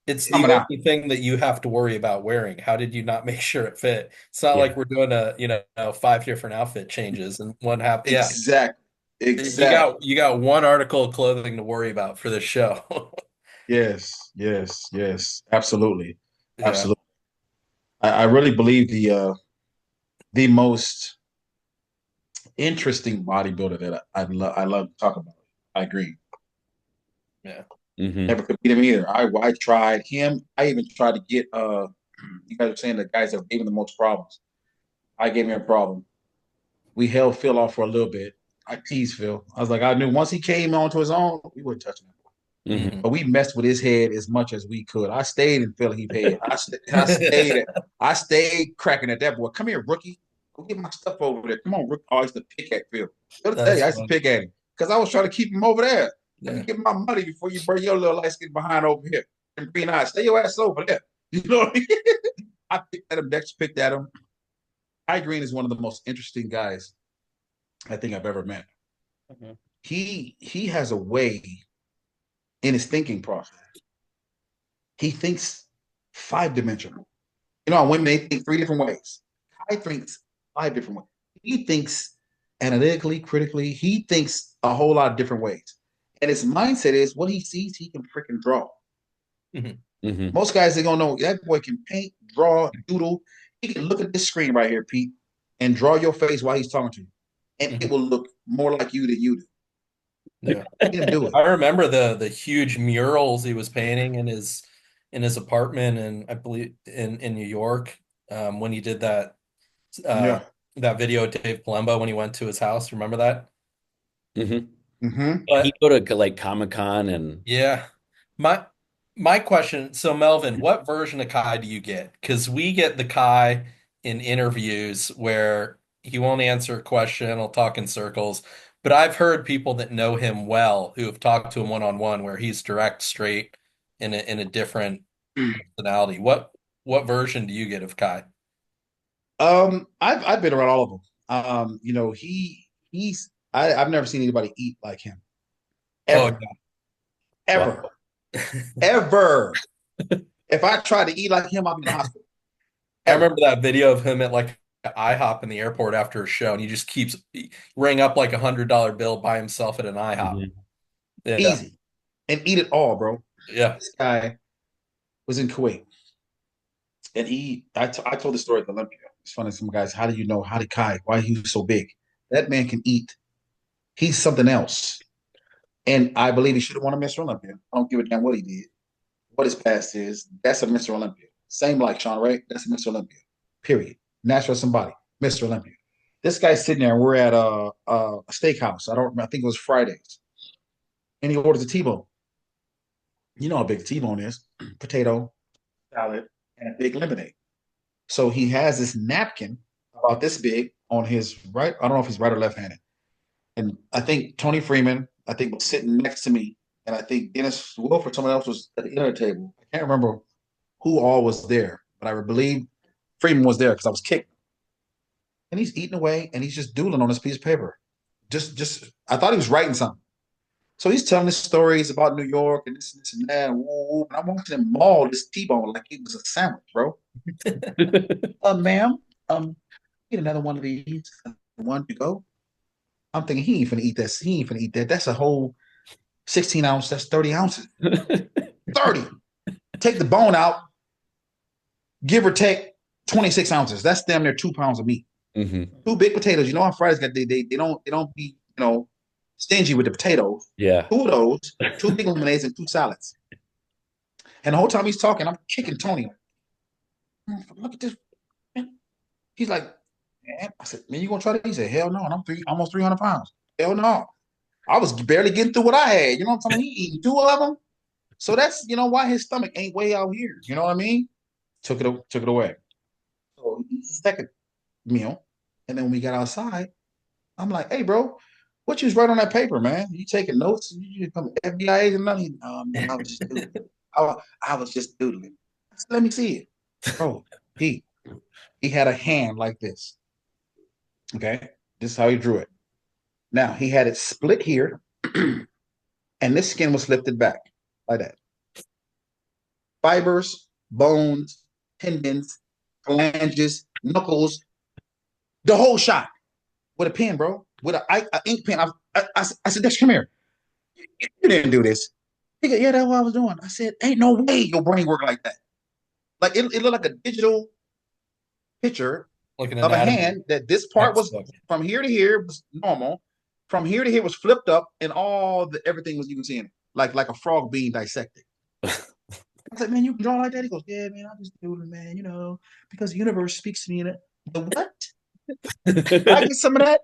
It's the Coming out. only thing that you have to worry about wearing. How did you not make sure it fit? It's not like Yeah. we're doing five different outfit changes and one half. Yeah, Exactly. you Exactly. got one article of clothing to worry about for this show. Yes. Yes. Yes. Absolutely. Yeah. Absolutely. I really believe the most interesting bodybuilder that I love to talk about. I agree. Yeah. Hmm. Never could beat him either. I tried him. I even tried to get you guys are saying the guys that gave him the most problems. I gave him a problem. We held Phil off for a little bit. I teased Phil. I was like, I knew once he came onto his own, we wouldn't touch him. Hmm. Mhm. But we messed with his head as much as we could. I stayed in Philly head. I stayed cracking at that boy. Come here, rookie. Go get my stuff over there. Come on, rookie. I used to pick at Phil. I'll tell you, That's I used to fun. pick at him because I was trying to keep him over there. Let me Yeah. get my money before you bring your little light skin behind over here. And green eyes, stay your ass over there. You know what I mean? I picked at him. Dex picked at him. Ty Green is one of the most interesting guys I think I've ever met. Mhm. He has a way in his thinking process. He thinks 5 dimensional. Women they think 3 different ways. Ty thinks 5 different ways. He thinks analytically, critically. He thinks a whole lot of different ways. And his mindset is what he sees, he can freaking draw. Mhm. Hmm. Most guys they gonna know that boy can paint, draw, doodle. He can look at this screen right here, Pete, and draw your face while he's talking to you, and it Mhm. will look more like you than you do. Yeah. Look at him do it. I remember the huge murals he was painting in his apartment, and I believe in New York, when he did uh, Yeah. that video with Dave Palumbo when he went to his house. Remember that? Hmm. Mm-hmm. He But go to like Comic-Con and yeah, my my question. So Melvin, what version of Kai do you get? Because we get the Kai in interviews where he won't answer a question, he'll talk in circles. But I've heard people that know him well who have talked to him one on one where he's direct, straight, in a different personality. What version do you get of Kai? I've been around all of them. I've never seen anybody eat like him Oh ever, ever, wow. ever. If I tried to eat like him, I'd be in the hospital. I Ever. remember that video of him at like IHOP in the airport after a show, and he rang up like $100 bill by himself at an IHOP. Hmm. Yeah, Easy. And eat it all, bro. yeah. This guy was in Kuwait. And I told the story at the Olympia. It's funny, some guys, how do you know? How did Kai? Why he was so big? That man can eat. He's something else. And I believe he should have won a Mr. Olympia. I don't give a damn what he did. What his past is, that's a Mr. Olympia. Same like Sean Ray, that's a Mr. Olympia. Period. Natural somebody, Mr. Olympia. This guy's sitting there, and we're at a steakhouse. I think it was Fridays. And he orders a T-bone. You know how big a T-bone is. Potato, salad, and a big lemonade. So he has this napkin about this big on his right. I don't know if he's right or left-handed. And I think Tony Freeman, I think, was sitting next to me. And I think Dennis Wolf or someone else was at the dinner table. I can't remember who all was there, but I believe Freeman was there because I was kicking. And he's eating away and he's just doodling on this piece of paper. Just I thought he was writing something. So he's telling us stories about New York and this and that. And, woo, and I'm watching him maul this T-bone like it was a sandwich, bro. Ma'am, get another one of these. One to go. I'm thinking he ain't finna eat that. He ain't finna eat that. That's a whole 16 ounce. That's 30 ounces. 30. Take the bone out, give or take 26 ounces. That's damn near 2 pounds of meat. Hmm. Two big potatoes. On Fridays they don't be stingy with the potatoes. Yeah. Two of those, two big lemonades and two salads. And the whole time he's talking, I'm kicking Tony. Look at this. He's like, man. I said, man, you gonna try that? He said, hell no. And I'm almost 300 pounds. Hell no. I was barely getting through what I had. You know what I'm saying? He eating two of them. So that's why his stomach ain't way out here. You know what I mean? Took it away. So he eats the second meal, and then when we got outside, I'm like, "Hey, bro, what you was writing on that paper, man? You taking notes? You come FBI agent? Nothing? Man, I was just doodling. I was just doodling. I said, let me see it. Bro, he he had a hand like this. Okay. This is how he drew it. Now he had it split here, and this skin was lifted back like that. Fibers, bones, tendons, phalanges, knuckles, the whole shot with a pen, bro, with a ink pen. I said, Dexter, come here. You didn't do this. He goes, yeah, that's what I was doing. I said, ain't no way your brain work like that. Like it looked like a digital picture Like an of a anatomy hand that this part was textbook. from here to here was normal. From here to here was flipped up, and all the everything was you can see in it, like a frog being dissected. I was like, man, you can draw like that? He goes, yeah, man, I just do it, man, because the universe speaks to me in it. The what? Can I get some of that?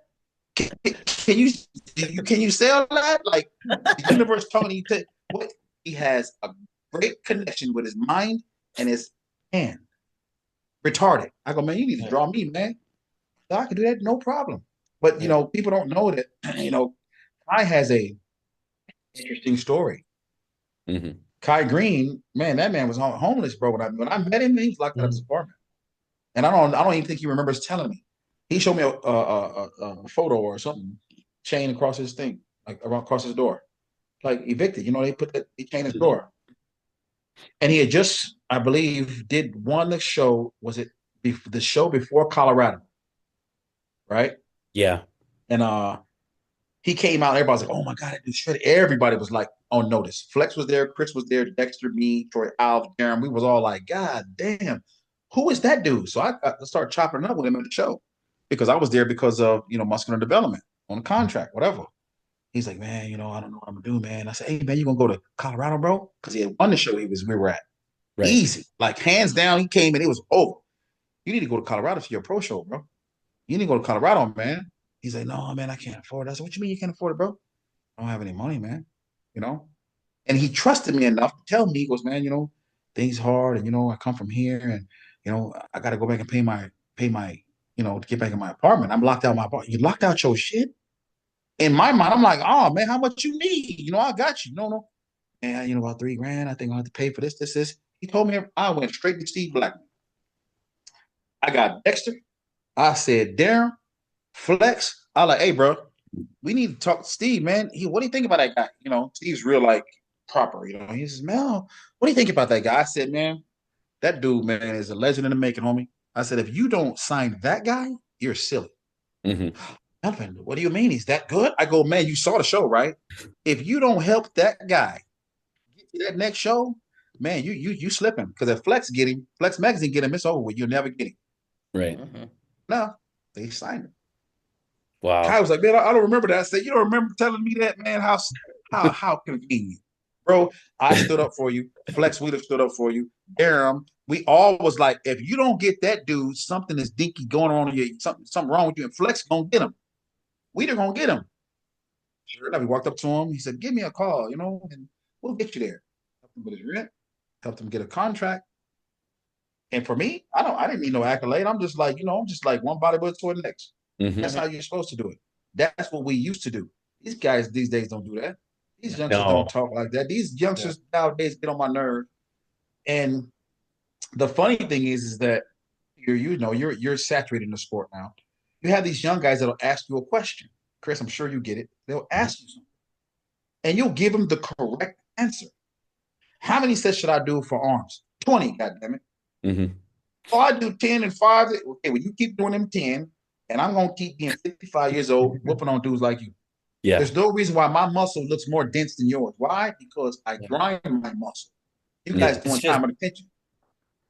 Can you sell that? Like the universe talking to you what? He has a great connection with his mind and his hand. Retarded. I go, man, you need to draw me, man. So I can do that, no problem. But people don't know that. Kai has a interesting story. Mhm. Kai Green, man, that man was homeless, bro. When I met him, he was locked out of his apartment, and I don't even think he remembers telling me. He showed me a photo or something, chain across his thing, like around across his door, like evicted. They put the chain his door, and he had just, I believe, did one show. Was it the show before Colorado, right? Yeah. And he came out. Everybody was like, "Oh my god, that dude shredded." Everybody was like on notice. Flex was there, Chris was there, Dexter, me, Troy, Alf, Jeremy. We was all like, "God damn, who is that dude?" So I started chopping it up with him at the show because I was there because of muscular development on a contract, whatever. He's like, "Man, I don't know what I'm gonna do, man." I said, "Hey, man, you gonna go to Colorado, bro?" Because he had won the show. We were at Right. easy, like hands down. He came and it was over. You need to go to Colorado for your pro show, bro. You need to go to Colorado, man. He's like, "No, man, I can't afford it." I said, "What you mean you can't afford it, bro?" I don't have any money, man. You know? And he trusted me enough to tell me, he goes, man, things hard and I come from here and I gotta go back and pay my, to get back in my apartment. I'm locked out of my apartment. You locked out your shit? In my mind, I'm like, oh man, how much you need? I got you. No. And about 3 grand. I think I'll have to pay for this, this, this. He told me I went straight to Steve Black. I got Dexter. I said, Darren, Flex. I like, hey, bro, we need to talk to Steve, man. What do you think about that guy? Steve's real like proper. He says, Mel, what do you think about that guy? I said, man, that dude, man, is a legend in the making, homie. I said, if you don't sign that guy, you're silly. Hmm. Melvin, what do you mean? He's that good? I go, man, you saw the show, right? If you don't help that guy get to that next show, man, you slipping. Because if Flex Magazine get him, it's over with. You'll never get him. Right. No, they signed him. Wow. Kai was like, man, I don't remember that. I said, you don't remember telling me that, man? How convenient, bro. I stood up for you. Flex Wheeler stood up for you. Aram, we all was like, if you don't get that dude, something is dinky going on in you, something wrong with you, and Flex gonna get him. Wheeler gonna get him. Sure enough, we walked up to him. He said, give me a call, and we'll get you there. Helped him with his rent, helped him get a contract. And for me, I didn't need no accolade. I'm just like, I'm just like one bodybuilder to the next. That's Hmm. how you're supposed to do it. That's what we used to do. These guys these days don't do that. These youngsters don't No. talk like that. These Yeah. youngsters nowadays get on my nerve. And the funny thing is that you're saturated in the sport now. You have these young guys that'll ask you a question. Chris, I'm sure you get it. They'll ask you something, and you'll give them the correct answer. How many sets should I do for arms? 20, goddammit. Hmm. Oh, I do 10 and 5. Okay, well, you keep doing them 10, and I'm gonna keep being 55 years old, whooping on dudes like you. Yeah. There's no reason why my muscle looks more dense than yours. Why? Because I Yeah. grind my muscle. You Yeah. guys It's doing just, time and attention.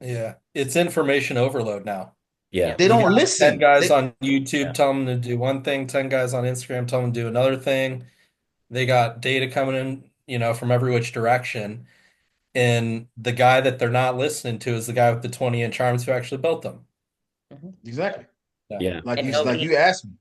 yeah, it's information overload now. Yeah. Yep. They You don't got 10 listen. guys They on YouTube Yeah. telling them to do one thing, 10 guys on Instagram telling them to do another thing. They got data coming in, from every which direction. And the guy that they're not listening to is the guy with the 20-inch arms who actually built them. Mhm. exactly Yeah. Yeah. like And you asked me.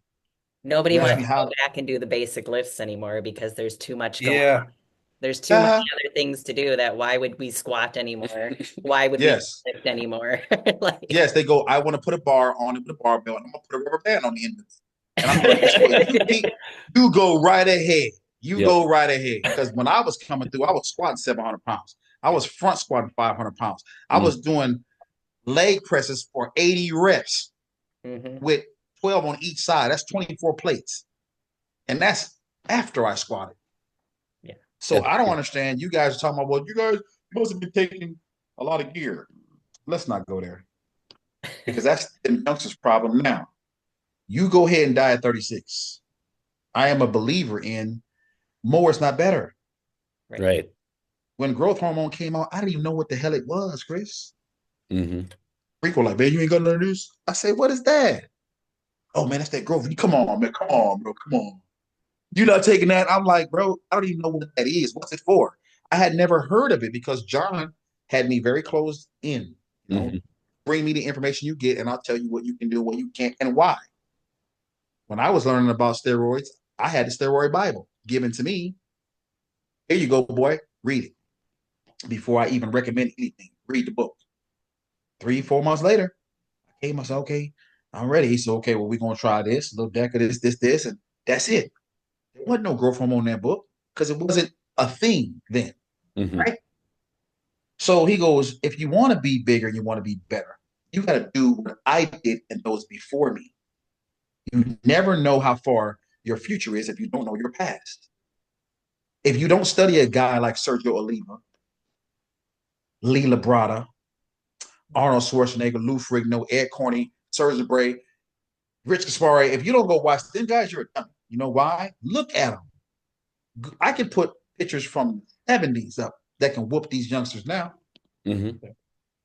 nobody You asked wants me Yeah. to go how. back and do the basic lifts anymore because there's too much going Yeah. on. There's too many Uh, other things to do that why would we squat anymore? Why would we yes, lift anymore? Like yes. They go. I want to put a bar on it with a barbell, and I'm gonna put a rubber band on the end of it. And I'm like, this way, you go right ahead. You Yep. go right ahead. Because when I was coming through, I was squatting 700 pounds. I was front squatting 500 pounds. I Mm. was doing leg presses for 80 reps Mm-hmm. with 12 on each side. That's 24 plates. And that's after I squatted. Yeah. So I don't understand. You guys are talking about, well, you guys must have been taking a lot of gear. Let's not go there because that's the youngsters' problem now. You go ahead and die at 36. I am a believer in more is not better. Right. Right. When growth hormone came out, I didn't even know what the hell it was, Chris. Mm-hmm. Rico, like, man, you ain't got none of this. I say, what is that? Oh man, that's that growth. Come on, man. Come on, bro. Come on. You're not taking that. I'm like, bro, I don't even know what that is. What's it for? I had never heard of it because John had me very closed in. You know, Mm-hmm. bring me the information you get, and I'll tell you what you can do, what you can't, and why. When I was learning about steroids, I had the steroid Bible given to me. Here you go, boy. Read it before I even recommend anything. Read the book. 3, 4 months later, I came. I said, okay, I'm ready. So, okay, well, we're gonna try this, a little deck of this, and that's it. There wasn't no growth hormone in that book because it wasn't a thing then, Mm-hmm. right? So he goes, if you want to be bigger, you want to be better, you got to do what I did and those before me. You never know how far your future is if you don't know your past. If you don't study a guy like Sergio Oliva, Lee Labrada, Arnold Schwarzenegger, Lou Ferrigno, Ed Corney, Serge Bray, Rich Gaspari, if you don't go watch them guys, you're a dummy. You know why? Look at them. I can put pictures from the 70s up that can whoop these youngsters now. Mm-hmm.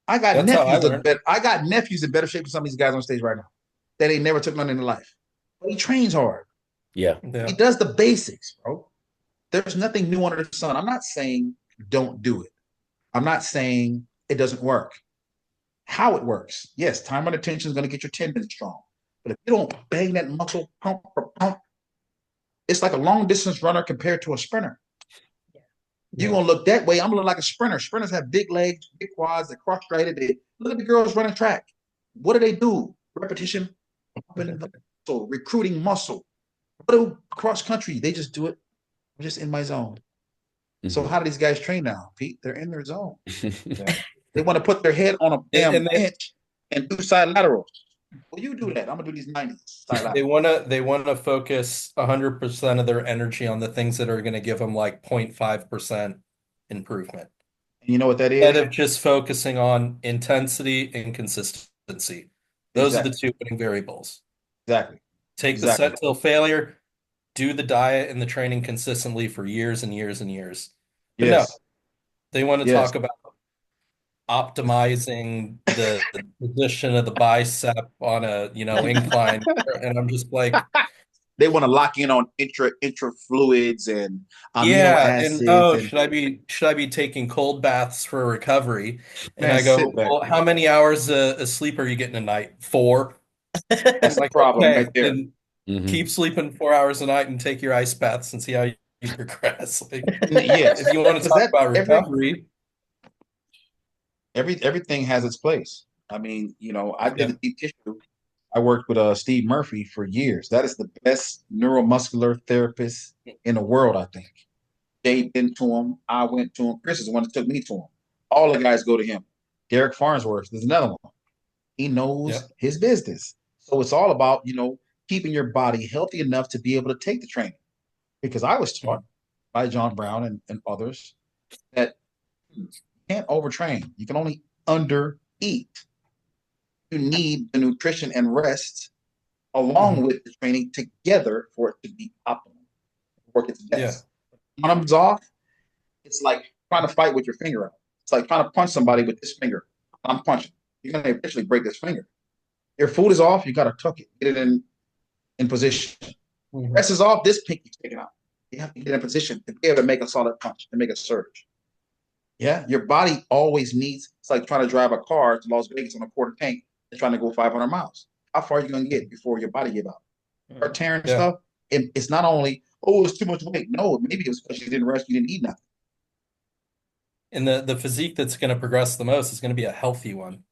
I got That's how I nephews in learned. better. I got nephews in better shape than some of these guys on stage right now. That ain't never took none in their life. But he trains hard. Yeah. Yeah. He does the basics, bro. There's nothing new under the sun. I'm not saying don't do it. I'm not saying it doesn't work. How it works, yes, time under tension is going to get your tendons strong. But if you don't bang that muscle pump for pump, it's like a long distance runner compared to a sprinter. You're Yeah. gonna look that way. I'm gonna look like a sprinter. Sprinters have big legs, big quads, they're cross-strated. Look at the girls running track. What do they do? Repetition, muscle, recruiting muscle. What do cross country? They just do it. I'm just in my zone. So Mm-hmm. how do these guys train now, Pete? They're in their zone. Yeah. They want to put their head on a damn And bench and do side laterals. Well, you do that. I'm gonna do these 90s side they laterals. want to focus 100% of their energy on the things that are going to give them like 0.5% improvement. And you know what that Instead is? of just focusing on intensity and consistency. Those are the Exactly. two winning variables. Exactly. Take the Exactly. set till failure, do the diet and the training consistently for years and years and years. But no, Yes. they want to Yes. talk about optimizing the position of the bicep on a, incline. And I'm just like, They want to lock in on intra fluids and amino yeah, and acids oh, and should I be taking cold baths for recovery? And man, I sit go, back, well, how man. many hours of sleep are you getting a night? 4. I'm That's the like, problem okay, right there. then Mm-hmm. keep sleeping 4 hours a night and take your ice baths and see how you progress. Like, if Yes, you want to because talk that about recovery, everything has its place. I mean, I did yeah, the deep tissue. I worked with Steve Murphy for years. That is the best neuromuscular therapist in the world, I think. They've been to him. I went to him. Chris is the one that took me to him. All the guys go to him. Derek Farnsworth is another one. He yeah, knows his business. So it's all about, keeping your body healthy enough to be able to take the training. Because I was taught mhm, by John Brown and others that you can't overtrain. You can only under eat. You need the nutrition and rest along mhm, with the training together for it to be optimal, work its yeah, best. When comes off, it's like trying to fight with your finger out. It's like trying to punch somebody with this finger. I'm punching. You're going to eventually break this finger. Your foot is off, you got to tuck it, get it in position. mhm, Rest is off, this pinky's taken out. You have to get in position to be able to make a solid punch, to make a surge. Yeah, your body always needs, it's like trying to drive a car to Las Vegas on a quarter tank and trying to go 500 miles. How far are you going to get before your body give out? Start tearing yeah. stuff. It's not only, oh, it's too much weight. No, maybe it was because you didn't rest, you didn't eat nothing. And the physique that's going to progress the most is going to be a healthy one.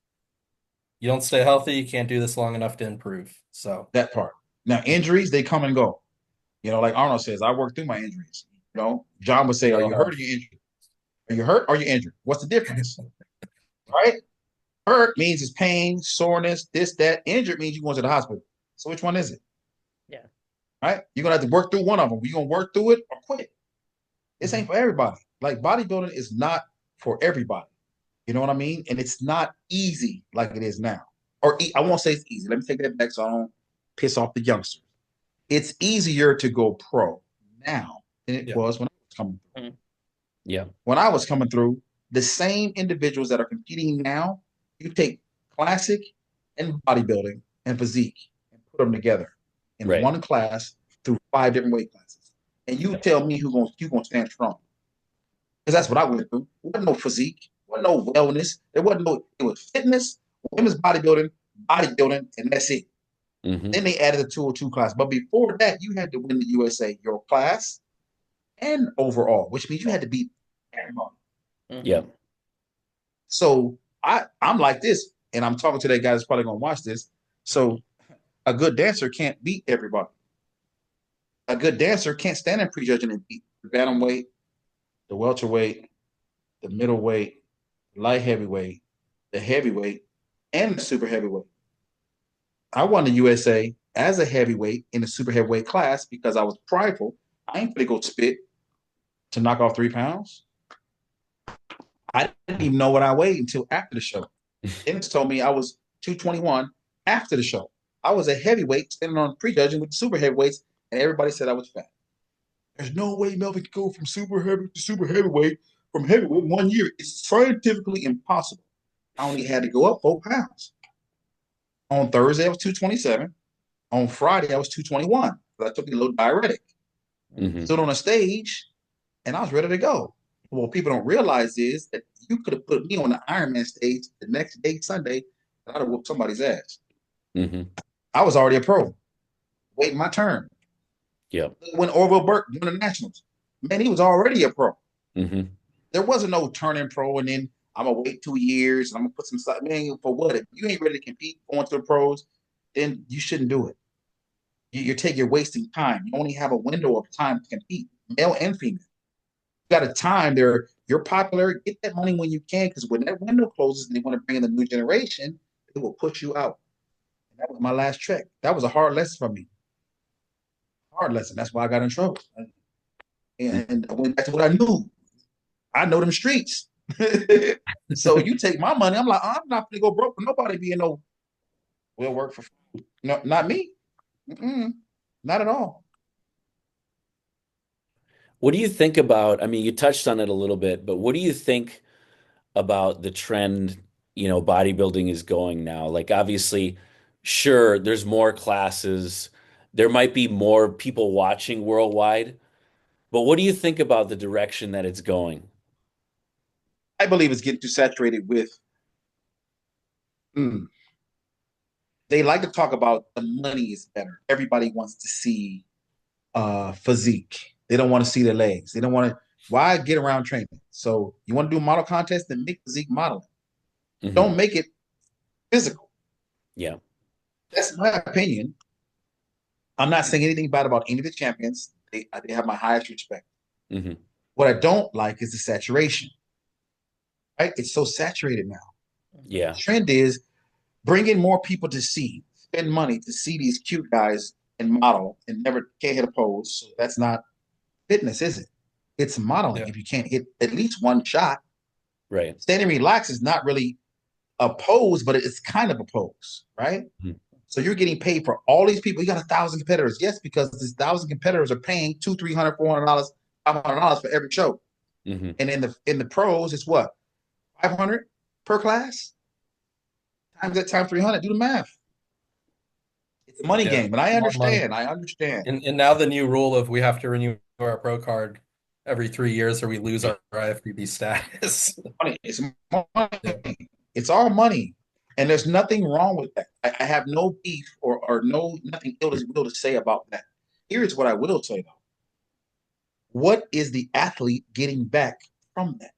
You don't stay healthy, you can't do this long enough to improve. So, That part. Now, injuries, they come and go. Like Arnold says, I work through my injuries. John would say, we are all you hurt or have. you injured? Are you hurt or you injured? What's the difference? Right? Hurt means it's pain, soreness, this, that. Injured means you're going to the hospital. So which one is it? Yeah. Right? You're going to have to work through one of them. You're going to work through it or quit. This ain't for everybody. Like bodybuilding is not for everybody. You know what I mean? And it's not easy like it is now. Or I won't say it's easy. Let me take that back so I don't piss off the youngsters. It's easier to go pro now than it was when I was coming through. Yeah. When I was coming through, the same individuals that are competing now, you take classic and bodybuilding and physique and put them together in one class through 5 different weight classes. And you tell me who's gonna stand strong. Because that's what I went through. There wasn't no physique, there wasn't no wellness, it was fitness, women's bodybuilding, and that's it. Mm-hmm. Then they added the 202 class. But before that, you had to win the USA, your class, and overall, which means you had to beat everybody. Mm-hmm. Yeah. So I'm like this, and I'm talking to that guy that's probably gonna watch this. So a good dancer can't beat everybody. A good dancer can't stand in prejudging and beat the bantamweight, the welterweight, the middleweight, light heavyweight, the heavyweight, and the super heavyweight. I won the USA as a heavyweight in the super heavyweight class because I was prideful. I ain't gonna go spit to knock off 3 pounds. I didn't even know what I weighed until after the show. Dennis told me I was 221 after the show. I was a heavyweight standing on prejudging with super heavyweights, and everybody said I was fat. There's no way Melvin could go from super heavy to super heavyweight from heavyweight in 1 year. It's scientifically impossible. I only had to go up 4 pounds. On Thursday, I was 227. On Friday, I was 221. I took a little diuretic. Mm-hmm. Stood on a stage, and I was ready to go. What people don't realize is that you could have put me on the Ironman stage the next day, Sunday, and I'd have whooped somebody's ass. Mm-hmm. I was already a pro, waiting my turn. Yeah. When Orville Burke won the Nationals, man, he was already a pro. Mm-hmm. There wasn't no turning pro, and then I'm gonna wait 2 years and I'm gonna put some stuff. Man, for what? If you ain't ready to compete, going to the pros, then you shouldn't do it. You're wasting time. You only have a window of time to compete, male and female. You got a time there. You're popular. Get that money when you can, because when that window closes and they want to bring in the new generation, it will push you out. And that was my last trek. That was a hard lesson for me. Hard lesson. That's why I got in trouble. And I went back to what I knew. I know them streets. So you take my money. I'm like, I'm not gonna go broke for nobody being no. We'll work for food. No, not me. Not at all. What do you think about, I mean, you touched on it a little bit, but what do you think about the trend, bodybuilding is going now? Like, obviously, sure, there's more classes. There might be more people watching worldwide, but what do you think about the direction that it's going? I believe it's getting too saturated with. They like to talk about the money is better. Everybody wants to see physique. They don't want to see their legs. They don't want to. Why get around training? So you want to do a model contest, then make physique modeling. Mm-hmm. Don't make it physical. Yeah. That's my opinion. I'm not saying anything bad about any of the champions. They have my highest respect. Mm-hmm. What I don't like is the saturation. Right? It's so saturated now. Yeah. The trend is bringing more people to spend money to see these cute guys and model and never can't hit a pose. So that's not fitness, is it? It's modeling. Yeah. If you can't hit at least one shot, Right. standing relax is not really a pose, but it's kind of a pose, right? Mm-hmm. So you're getting paid for all these people. You got 1,000 competitors. Yes, because these 1,000 competitors are paying $200, $300, $400, $500 for every show. Mm-hmm. And in the pros, it's what? 500 per class? Times that times 300. Do the math. It's a money game, but I understand. I understand. And now the new rule of we have to renew our pro card every 3 years or we lose our IFBB status. It's money. It's all money. And there's nothing wrong with that. I have no beef or nothing ill to say about that. Here's what I will say though. What is the athlete getting back from that?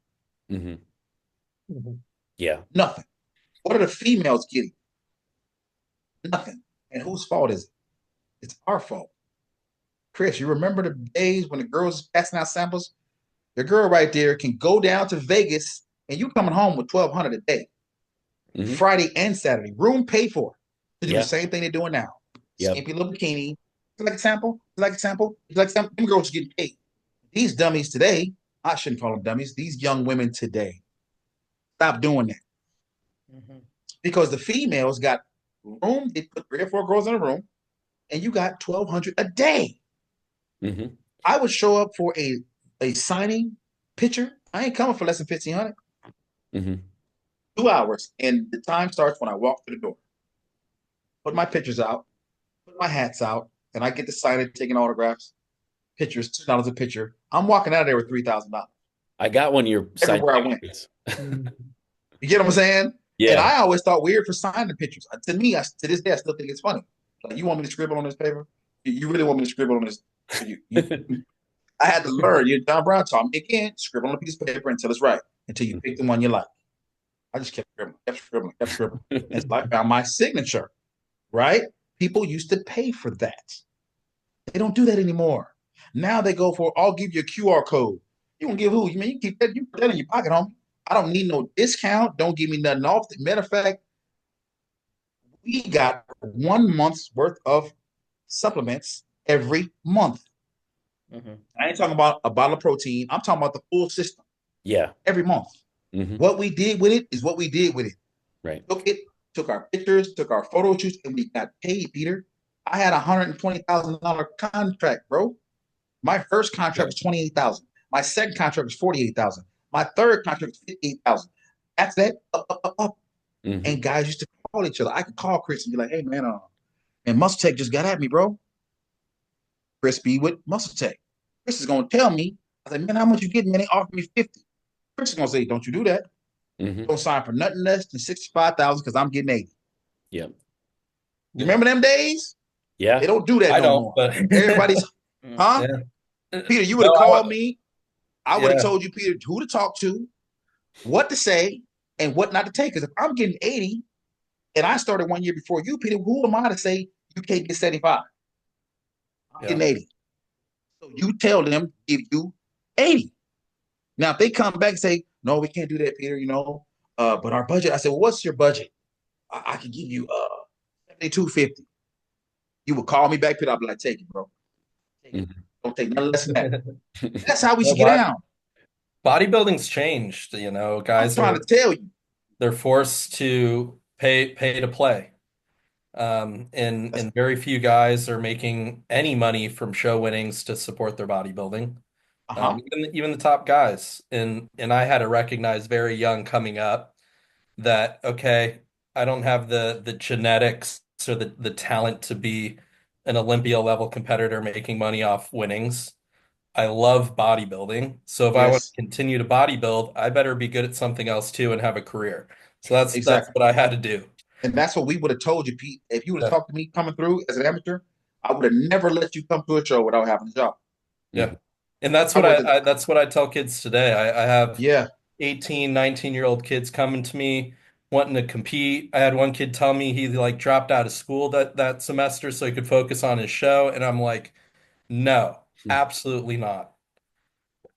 Mm-hmm. Yeah. Nothing. What are the females getting? Nothing. And whose fault is it? It's our fault. Chris, you remember the days when the girls passing out samples? The girl right there can go down to Vegas and you coming home with $1,200 a day. Mhm. Friday and Saturday, room paid for to do Yeah. the same thing they're doing now. Yep. Skimpy little bikini. Like a sample, like a sample, like a sample. Them girls getting paid. These dummies today, I shouldn't call them dummies. These young women today, stop doing that Mhm. because the females got room. They put 3 or 4 girls in a room, and you got 1,200 a day. Mhm. I would show up for a signing picture. I ain't coming for less than 1,500. Mhm. 2 hours, and the time starts when I walk through the door. Put my pictures out, put my hats out, and I get to sign it, taking autographs, pictures, $2 a picture. I'm walking out of there with $3,000 I got one of your signed everywhere I went. pictures. You get what I'm saying? And Yeah. I always thought weird for signing pictures. To me, to this day, I still think it's funny. Like, you want me to scribble on this paper? You really want me to scribble on this? I had to learn. You John Brown taught me again. Scribble on a piece of paper until it's right, until you pick the one you like. I just kept scribbling, kept scribbling, kept scribbling. Until I found my signature. Right? People used to pay for that. They don't do that anymore. Now they go for, I'll give you a QR code. You gonna give who? You mean you keep that? You put that in your pocket, homie. I don't need no discount. Don't give me nothing off. Matter of fact, we got 1 month's worth of supplements every month. Mhm. I ain't talking about a bottle of protein. I'm talking about the full system Yeah. every month. Mhm. What we did with it is what we did with it. Right. Took it, took our pictures, took our photo shoots, and we got paid, Peter. I had $120,000 contract, bro. My first contract was 28,000. My second contract was 48,000. My third contract was 58,000. That's that up, up, up, up. Mhm. And guys used to call each other. I could call Chris and be like, "Hey man, and Muscle Tech just got at me, bro. Chris B with Muscle Tech. Chris is gonna tell me." I said, "Man, how much you getting? Man, they offered me 50." Chris is gonna say, "Don't you do that? Mhm. Don't sign for nothing less than 65,000 because I'm getting 80." Yep. You remember them days? They Yeah. don't do that I no don't, more. but Everybody's, Mhm. huh? yeah. Peter, you would No, have called me. I would have yeah. told you, Peter, who to talk to, what to say, and what not to take. Because if I'm getting 80 and I started 1 year before you, Peter, who am I to say you can't get 75? I'm Yeah. getting 80. So you tell them, give you 80. Now, if they come back and say, no, we can't do that, Peter, but our budget, I said, well, what's your budget? I can give you 72.50. You would call me back, Peter. I'll be like, take it, bro. Take it. Mhm. Don't take nothing less than that. That's how we No, should get down. bodybuilding's changed, I'm guys trying to tell you. they're forced to pay to play. And very few guys are making any money from show winnings to support their bodybuilding. Uh-huh. Even the top guys. And I had to recognize very young coming up that, okay, I don't have the genetics or the talent to be an Olympia level competitor making money off winnings. I love bodybuilding. So if I want to Yes, continue to bodybuild, I better be good at something else too and have a career. So that's exactly. what I had to do. And that's what we would have told you, Pete. If you would have Yeah. talked to me coming through as an amateur, I would have never let you come to a show without having a job. Yeah. Mhm. And that's I what would have, that's what I tell kids today. I have yeah, 18, 19-year-old kids coming to me wanting to compete. I had one kid tell me he like dropped out of school that semester so he could focus on his show. And I'm like, no, absolutely not.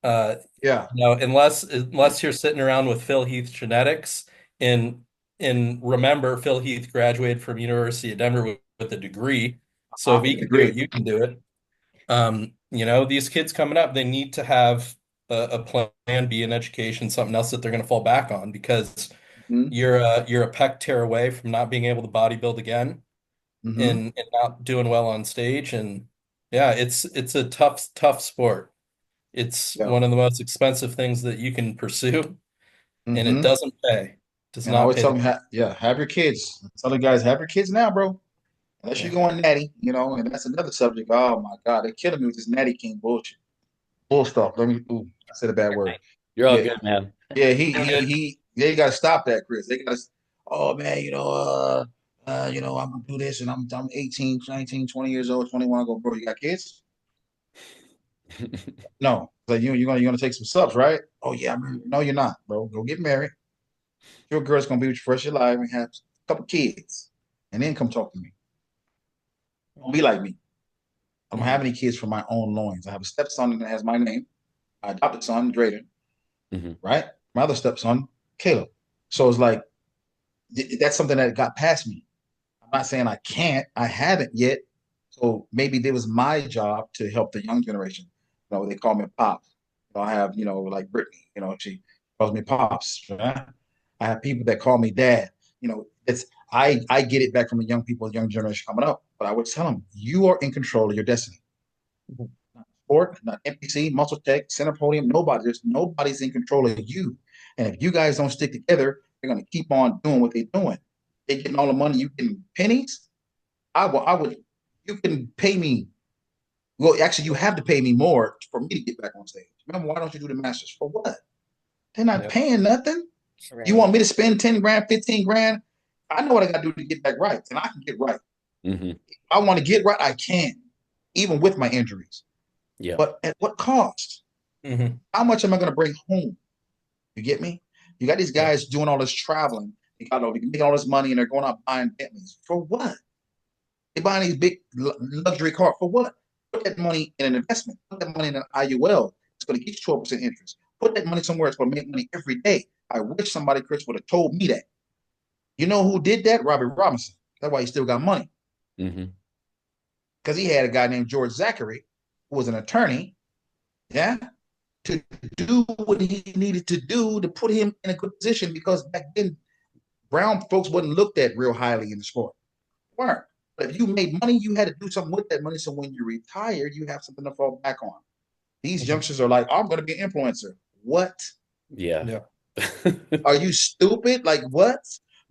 Uh, yeah, unless you're sitting around with Phil Heath genetics and remember Phil Heath graduated from University of Denver with a degree. So if he with a can do it, degree. you can do it. These kids coming up, they need to have a plan B in education, something else that they're going to fall back on because Mm-hmm. you're a pec tear away from not being able to bodybuild again Mm-hmm. and not doing well on stage. And yeah, it's a tough sport. It's Yeah. one of the most expensive things that you can pursue, and it Mm-hmm. doesn't pay. Does And I not always pay tell the. them, have your kids. I tell the guys, have your kids now, bro. Unless you're Yeah. going natty, and that's another subject. Oh my God, they're killing me with this natty king bullshit. Bull stuff. I said a bad word. You're all Yeah, good, man. yeah, You're good. they gotta stop that, Chris. They gotta, oh man, I'm gonna do this and I'm 18, 19, 20 years old, 21. I go, bro, you got kids? No. So you're gonna take some subs, right? Oh yeah, no, you're not, bro. Go get married. Your girl's gonna be with you for the rest of your life and have a couple kids. And then come talk to me. Don't be like me. I don't have Mhm. any kids from my own loins. I have a stepson that has my name. My adopted son, Drayden, Mhm. right? My other stepson, Caleb. So it's like that's something that got past me. I'm not saying I can't. I haven't yet. So maybe it was my job to help the young generation. They call me Pops. I have, like Brittany, she calls me Pops. Right? I have people that call me Dad. It's I get it back from the young people, young generation coming up. But I would tell them, you are in control of your destiny. Not sport, not NPC, muscle tech, center podium, nobody's in control of you. And if you guys don't stick together, they're gonna keep on doing what they're doing. They're getting all the money, you getting pennies. I would you can pay me. Well, actually, you have to pay me more for me to get back on stage. Remember, why don't you do the Masters? For what? They're not Yep. paying nothing. You Right. want me to spend 10 grand, 15 grand? I know what I got to do to get back right, and I can get right. Hmm. I want to get right, I can, even with my injuries. Yeah. But at what cost? Mm-hmm. How much am I going to bring home? You get me? You got these Yep. guys doing all this traveling. They're making all this money, and they're going out buying Bentleys. For what? They're buying these big luxury cars. For what? Put that money in an investment. Put that money in an IUL. It's going to get you 12% interest. Put that money somewhere. It's going to make money every day. I wish somebody, Chris, would have told me that. You know who did that? Robert Robinson. That's why he still got money. Hmm. Because he had a guy named George Zachary, who was an attorney, yeah, to do what he needed to do to put him in a good position because back then, brown folks wasn't looked at real highly in the sport. Weren't. But if you made money, you had to do something with that money. So when you retire, you have something to fall back on. These Mm-hmm. youngsters are like, oh, I'm going to be an influencer. What? Yeah. Yeah. Are you stupid? Like, what?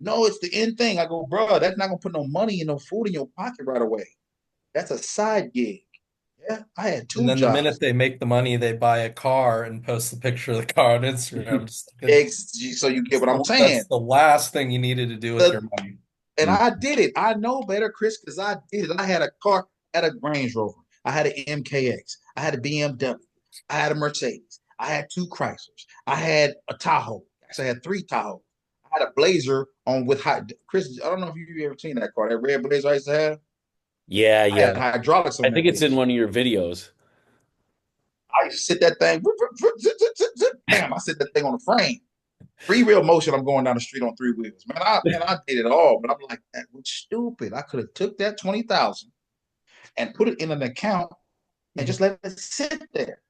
No, it's the end thing. I go, bro, that's not going to put no money and no food in your pocket right away. That's a side gig. Yeah, I had And two then the minute jobs. they make the money, they buy a car and post the picture of the car on Instagram. Just thinking, So you get what I'm saying. that's the last thing you needed to do with your The, money. and Mm. I did it. I know better, Chris, because I did it. I had a car, I had a Range Rover. I had an MKX. I had a BMW. I had a Mercedes. I had two Chryslers. I had a Tahoe. Actually, I had three Tahoes. I had a Blazer on with high. Chris, I don't know if you've ever seen that car. That red Blazer I used to have. Yeah, I yeah. had hydraulics I on think that it's in bitch. one of your videos. I used to sit that thing. Bam! I sit that thing on the frame. Free real motion. I'm going down the street on three wheels, man. I did it all, but I'm like, that was stupid. I could have took that 20,000 and put it in an account and Mhm. just let it sit there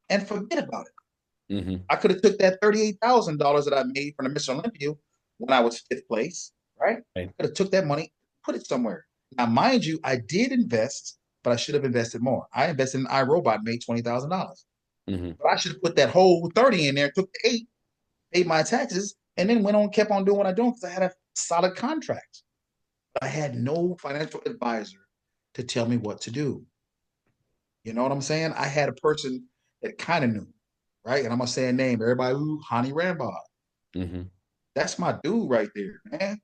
and forget about it. Hmm. I could have took that $38,000 that I made from the Miss Olympia when I was fifth place, right? Right. I could have took that money, put it somewhere. Now, mind you, I did invest, but I should have invested more. I invested in iRobot, made $20,000, Hmm. but I should have put that whole 30 in there, took the eight, paid my taxes, and then went on, kept on doing what I doing because I had a solid contract. I had no financial advisor to tell me what to do. You know what I'm saying? I had a person that kind of knew, right? And I'm gonna say a name. Everybody, ooh, Hani Rambod. Hmm. That's my dude right there, man.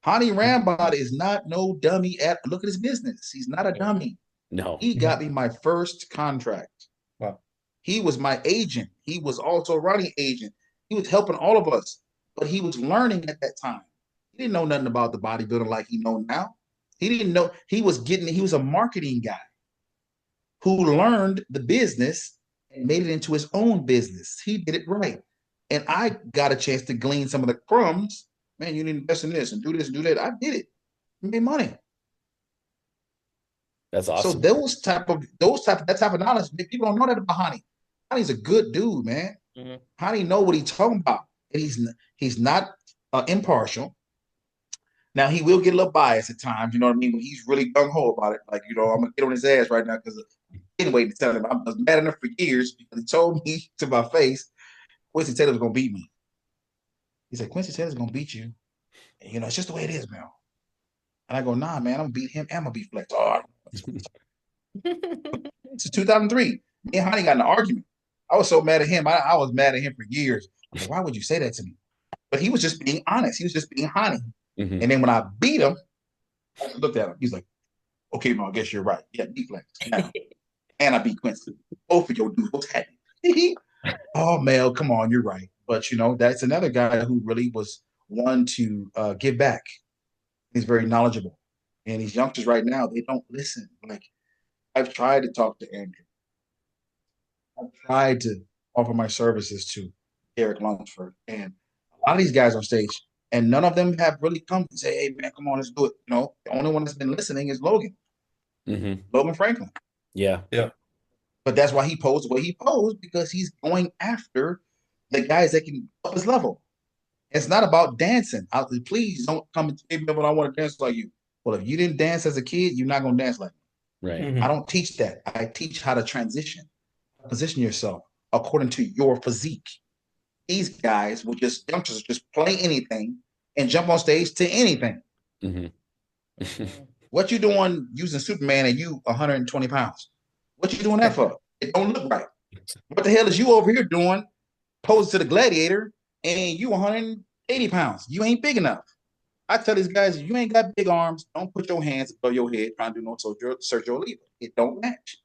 Hani Rambod is not no dummy at look at his business. He's not a dummy. No. He Mhm. got me my first contract. Wow. He was my agent. He was also a running agent. He was helping all of us, but he was learning at that time. He didn't know nothing about the bodybuilding like he know now. He didn't know he was a marketing guy who learned the business and made it into his own business. He did it right. And I got a chance to glean some of the crumbs. Man, you need to invest in this and do this and do that. I did it. I made money. That's So awesome. that type of knowledge, people don't know that about Honey. Honey's a good dude, man. Mhm. Honey know what he's talking about. And he's not impartial. Now he will get a little biased at times, you know what I mean? When he's really gung ho about it, like I'm gonna get on his ass right now because anyway to tell him I was mad enough for years because he told me to my face Quincy Taylor's gonna beat me. He said Quincy Taylor's gonna beat you. And, it's just the way it is, Mel. And I go, nah, man, I'm gonna beat him and I'm gonna beat Flex. Oh, this is 2003. Me and Honey got in an argument. I was so mad at him. I was mad at him for years. I was like, why would you say that to me? But he was just being honest. He was just being Honey. Hmm. And then when I beat him, I looked at him. He's like, okay, Mel, I guess you're right. Yeah, beat Flex now. And I beat Quincy. Both of your dudes was happy. Oh, Mel, come on, you're right. But that's another guy who really was one to give back. He's very knowledgeable. And these youngsters right now, they don't listen. Like I've tried to talk to Andrew. I've tried to offer my services to Eric Lunsford. And a lot of these guys on stage, And none of them have really come and say, hey, man, come on, let's do it. The only one that's been listening is Logan Franklin. Yeah. Yeah. But that's why he posed the way he posed, because he's going after the guys that can up his level. It's not about dancing. Please don't come and tell me when I want to dance like you. Well, if you didn't dance as a kid, you're not going to dance like me. Right. I don't teach that. I teach how to position yourself according to your physique. These guys will youngsters just play anything and jump on stage to anything. What you doing using Superman and you 120 pounds? What you doing that for? It don't look right. What the hell is you over here doing posing to the gladiator and you 180 pounds? You ain't big enough. I tell these guys, if you ain't got big arms, don't put your hands above your head trying to do no Sergio Oliva. It don't match.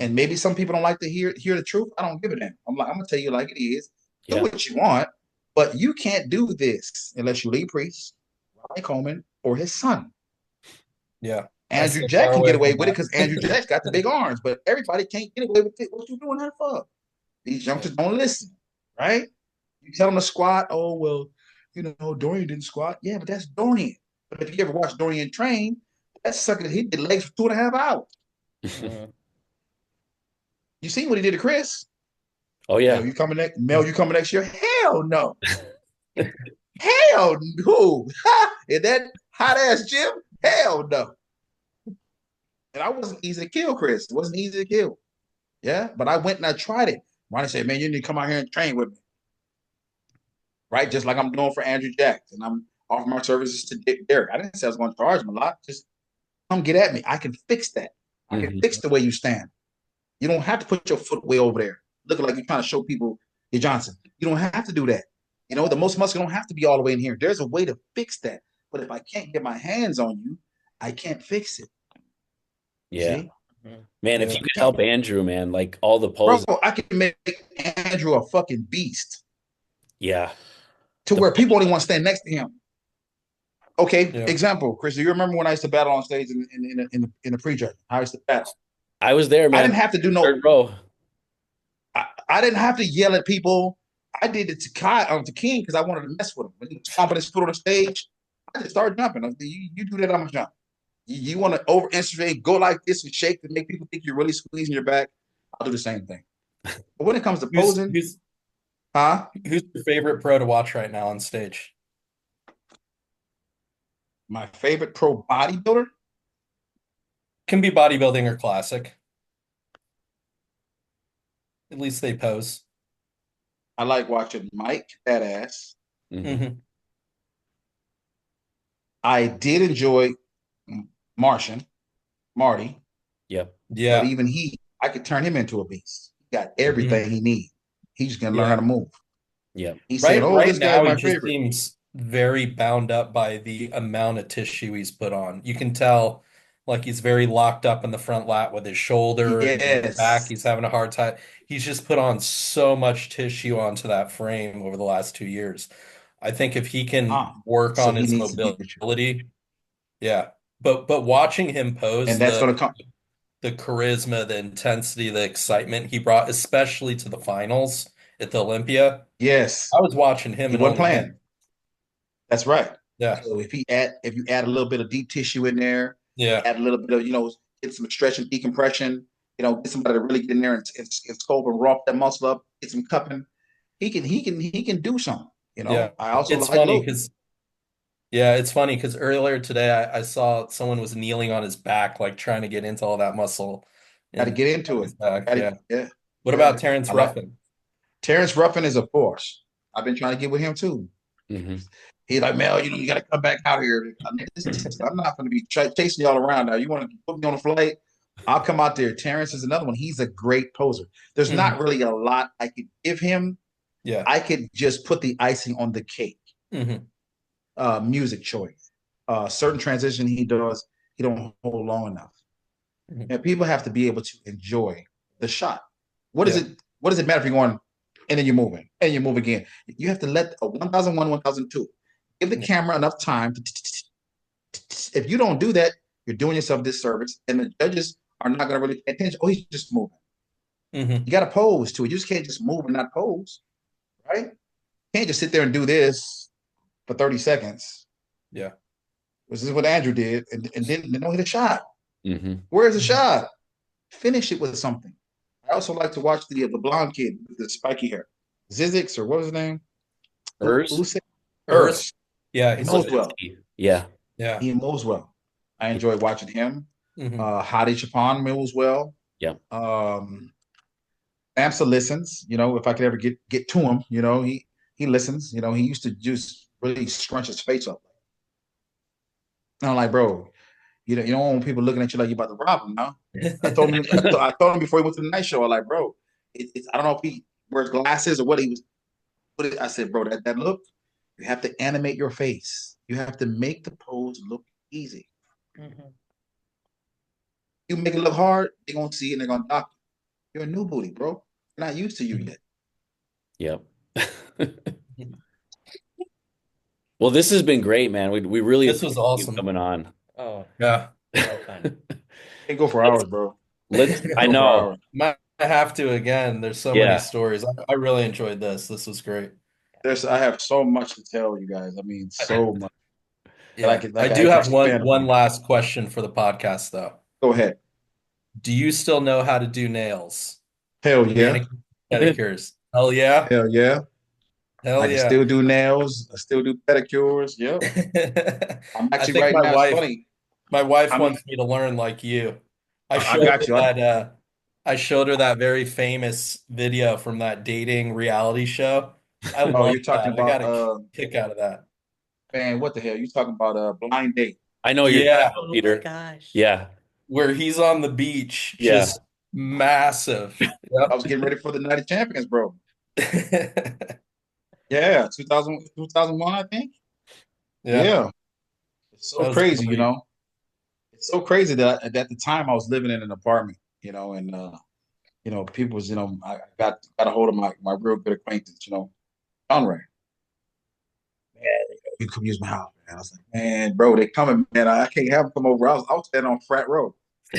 And maybe some people don't like to hear the truth. I don't give a damn. I'm gonna tell you like it is. Do what you want, but you can't do this unless you Lee Priest, Ronnie Coleman, or his son. Yeah. Andrew Jack can get away with it because Andrew Jack's got the big arms, but everybody can't get away with it. What you doing that for? These youngsters don't listen, right? You tell them to squat. Oh, well, Dorian didn't squat. Yeah, but that's Dorian. But if you ever watch Dorian train, that sucker, he did legs for 2.5 hours. You seen what he did to Chris? Oh, yeah. You coming next year? Hell no. Hell no. In that hot ass gym? Hell no. And I wasn't easy to kill, Chris. It wasn't easy to kill. Yeah, but I went and I tried it. Ronnie said, man, you need to come out here and train with me. Right? Just like I'm doing for Andrew Jack. And I'm offering my services to Derek. I didn't say I was going to charge him a lot. Just come get at me. I can fix that. I can fix the way you stand. You don't have to put your foot way over there, looking like you're trying to show people you're Johnson. You don't have to do that. The most muscle don't have to be all the way in here. There's a way to fix that. But if I can't get my hands on you, I can't fix it. Yeah. See? Man, if you could help Andrew, man, like all the poses. Bro, I can make Andrew a fucking beast. Yeah. To where people only want to stand next to him. Okay, example, Chris, do you remember when I used to battle on stage in the pre-judge? I used to battle. I was there, man. I didn't have to do no third row. I didn't have to yell at people. I did it to King because I wanted to mess with him. When he was stomping his foot on the stage, I just started jumping. I said, you do that, I'm gonna jump. You want to over-insulate, go like this and shake to make people think you're really squeezing your back. I'll do the same thing. But when it comes to posing, who's your favorite pro to watch right now on stage? My favorite pro bodybuilder? Can be bodybuilding or classic. At least they pose. I like watching Mike Badass. I did enjoy Marty. Yep. Yeah. But even I could turn him into a beast. He got everything he needs. He's just gonna learn how to move. Yeah. He said, right now my he just favorite. seems very bound up by the amount of tissue he's put on. You can tell like he's very locked up in the front lat with his shoulder and his back. He's having a hard time. He's just put on so much tissue onto that frame over the last 2 years. I think if he can work on his mobility, but watching him pose, and that's going to come. The charisma, the intensity, the excitement he brought, especially to the finals at the Olympia. Yes, I was watching him and wasn't playing. That's right. Yeah. So if you add a little bit of deep tissue in there, add a little bit of get some stretch and decompression, get somebody to really get in there and scope and rough that muscle up, get some cupping. He can do something. I also it's funny because it's funny because earlier today I saw someone was kneeling on his back, like trying to get into all that muscle. Got to get into it. Yeah. What about Terrence Ruffin? Terrence Ruffin is a force. I've been trying to get with him too. He's like, Mel, you got to come back out here. I'm not going to be chasing y'all around now. You want to put me on a flight? I'll come out there. Terrence is another one. He's a great poser. There's not really a lot I could give him. Yeah, I could just put the icing on the cake. Music choice, certain transition he does, he don't hold long enough. And people have to be able to enjoy the shot. What does it matter if you're going and then you're moving and you move again? You have to let a 1001, 1002 give the camera enough time to. If you don't do that, you're doing yourself disservice, and the judges are not going to really pay attention. Oh, he's just moving. You got to pose to it. You just can't just move and not pose, right? You can't just sit there and do this for 30 seconds. Yeah. This is what Andrew did, and then don't hit a shot. Mm-hmm. Where's the shot? Finish it with something. I also like to watch the blonde kid with the spiky hair. Zizix, or what was his name? Urs? Urs. Yeah, He he's mows well. Yeah. yeah. He mows well. I enjoy watching him. Mhm. Hadi Chapon mows well. Yeah. Amsa listens. You know, if I could ever get to him, you know, he listens. You know, he used to just really scrunch his face up. And I'm like, bro, you don't want people looking at you like you about to rob him, no? I told him before he went to the night show. I'm like, bro, I don't know if he wears glasses or what he was. I said, bro, that look, you have to animate your face. You have to make the pose look easy. Mhm. You make it look hard, they're gonna see it and they're gonna dock you. You're a new booty, bro. They're not used to you yet. Yep. Well, this has been great, man. We really This was appreciate you awesome. coming on. Oh, Yeah. so fun. They go for hours, bro. I Go for know. hours. Might have to again. There's so Yeah. many stories. I really enjoyed this. This was great. I have so much to tell you guys. I mean, so much. Yeah. I I do can have expand one upon. last question for the podcast though. Go ahead. Do you still know how to do nails? Hell yeah. Manicures, pedicures. Hell yeah. Hell yeah. Hell I can yeah. still do nails. I still do pedicures. Yep. I'm I actually think right my now. wife It's funny. my wife I'm wants me to learn like you. I I showed got her you. that I showed her that very famous video from that dating reality show. I Oh, love you're talking that. I got about a kick out of that. man, what the hell? You talking about blind date. I know you're Yeah, talking about, Oh my Peter. gosh. Yeah. where he's on the beach, Yeah. just massive. I was getting ready for the Night of Champions, bro. Yep. Yeah, 2001, I think. Yeah, Yeah. It's so that was crazy, you great. know. It's so crazy that at the time I was living in an apartment, and people was, I got a hold of my real good acquaintance, Conrad. Man, you come use my house, man. I was like, man, bro, they coming, man. I can't have them come over. I was standing on Frat Road.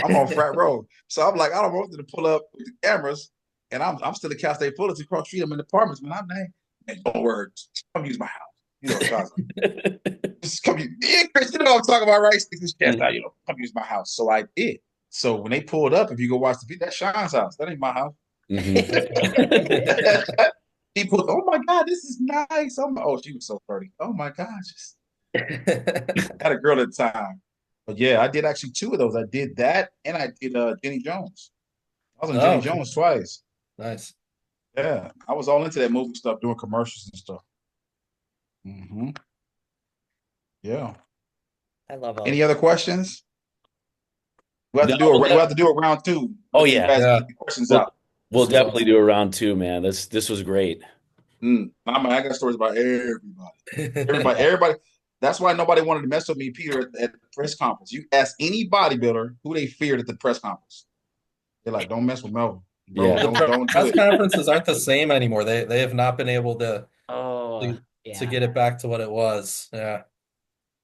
I'm on Frat Road. So I'm like, I don't want them to pull up with the cameras, and I'm still at Cal State Fullerton across the street. I'm in the apartments, man. I'm like, man, don't worry. Come use my house. So I was like, just come use, yeah, Chris, you know what I'm talking about, right? Stick this chest out, come use my house. So I did. So when they pulled up, if you go watch the video, that's Sean's house. That ain't my house. Mhm. He put, oh my God, this is nice. Oh, she was so pretty. Oh my gosh. I had a girl at the time. But yeah, I did actually two of those. I did that and I did Jenny Jones. I was on Jenny Oh, Jones twice. nice. Yeah. I was all into that movie stuff, doing commercials and stuff. Mm-hmm. Yeah. I love all Any other questions? We have No, to do we have to do a round two. Oh, You yeah. guys Yeah. get the questions We'll, out. we'll This was definitely awesome. do a round two, man. This was great. I got stories about everybody. That's why nobody wanted to mess with me, Peter, at the press conference. You ask any bodybuilder who they feared at the press conference. They're like, don't mess with Melvin. Bro, Yeah. don't do Press it. conferences aren't the same anymore. They have not been able Oh, to yeah. get it back to what it was. Yeah.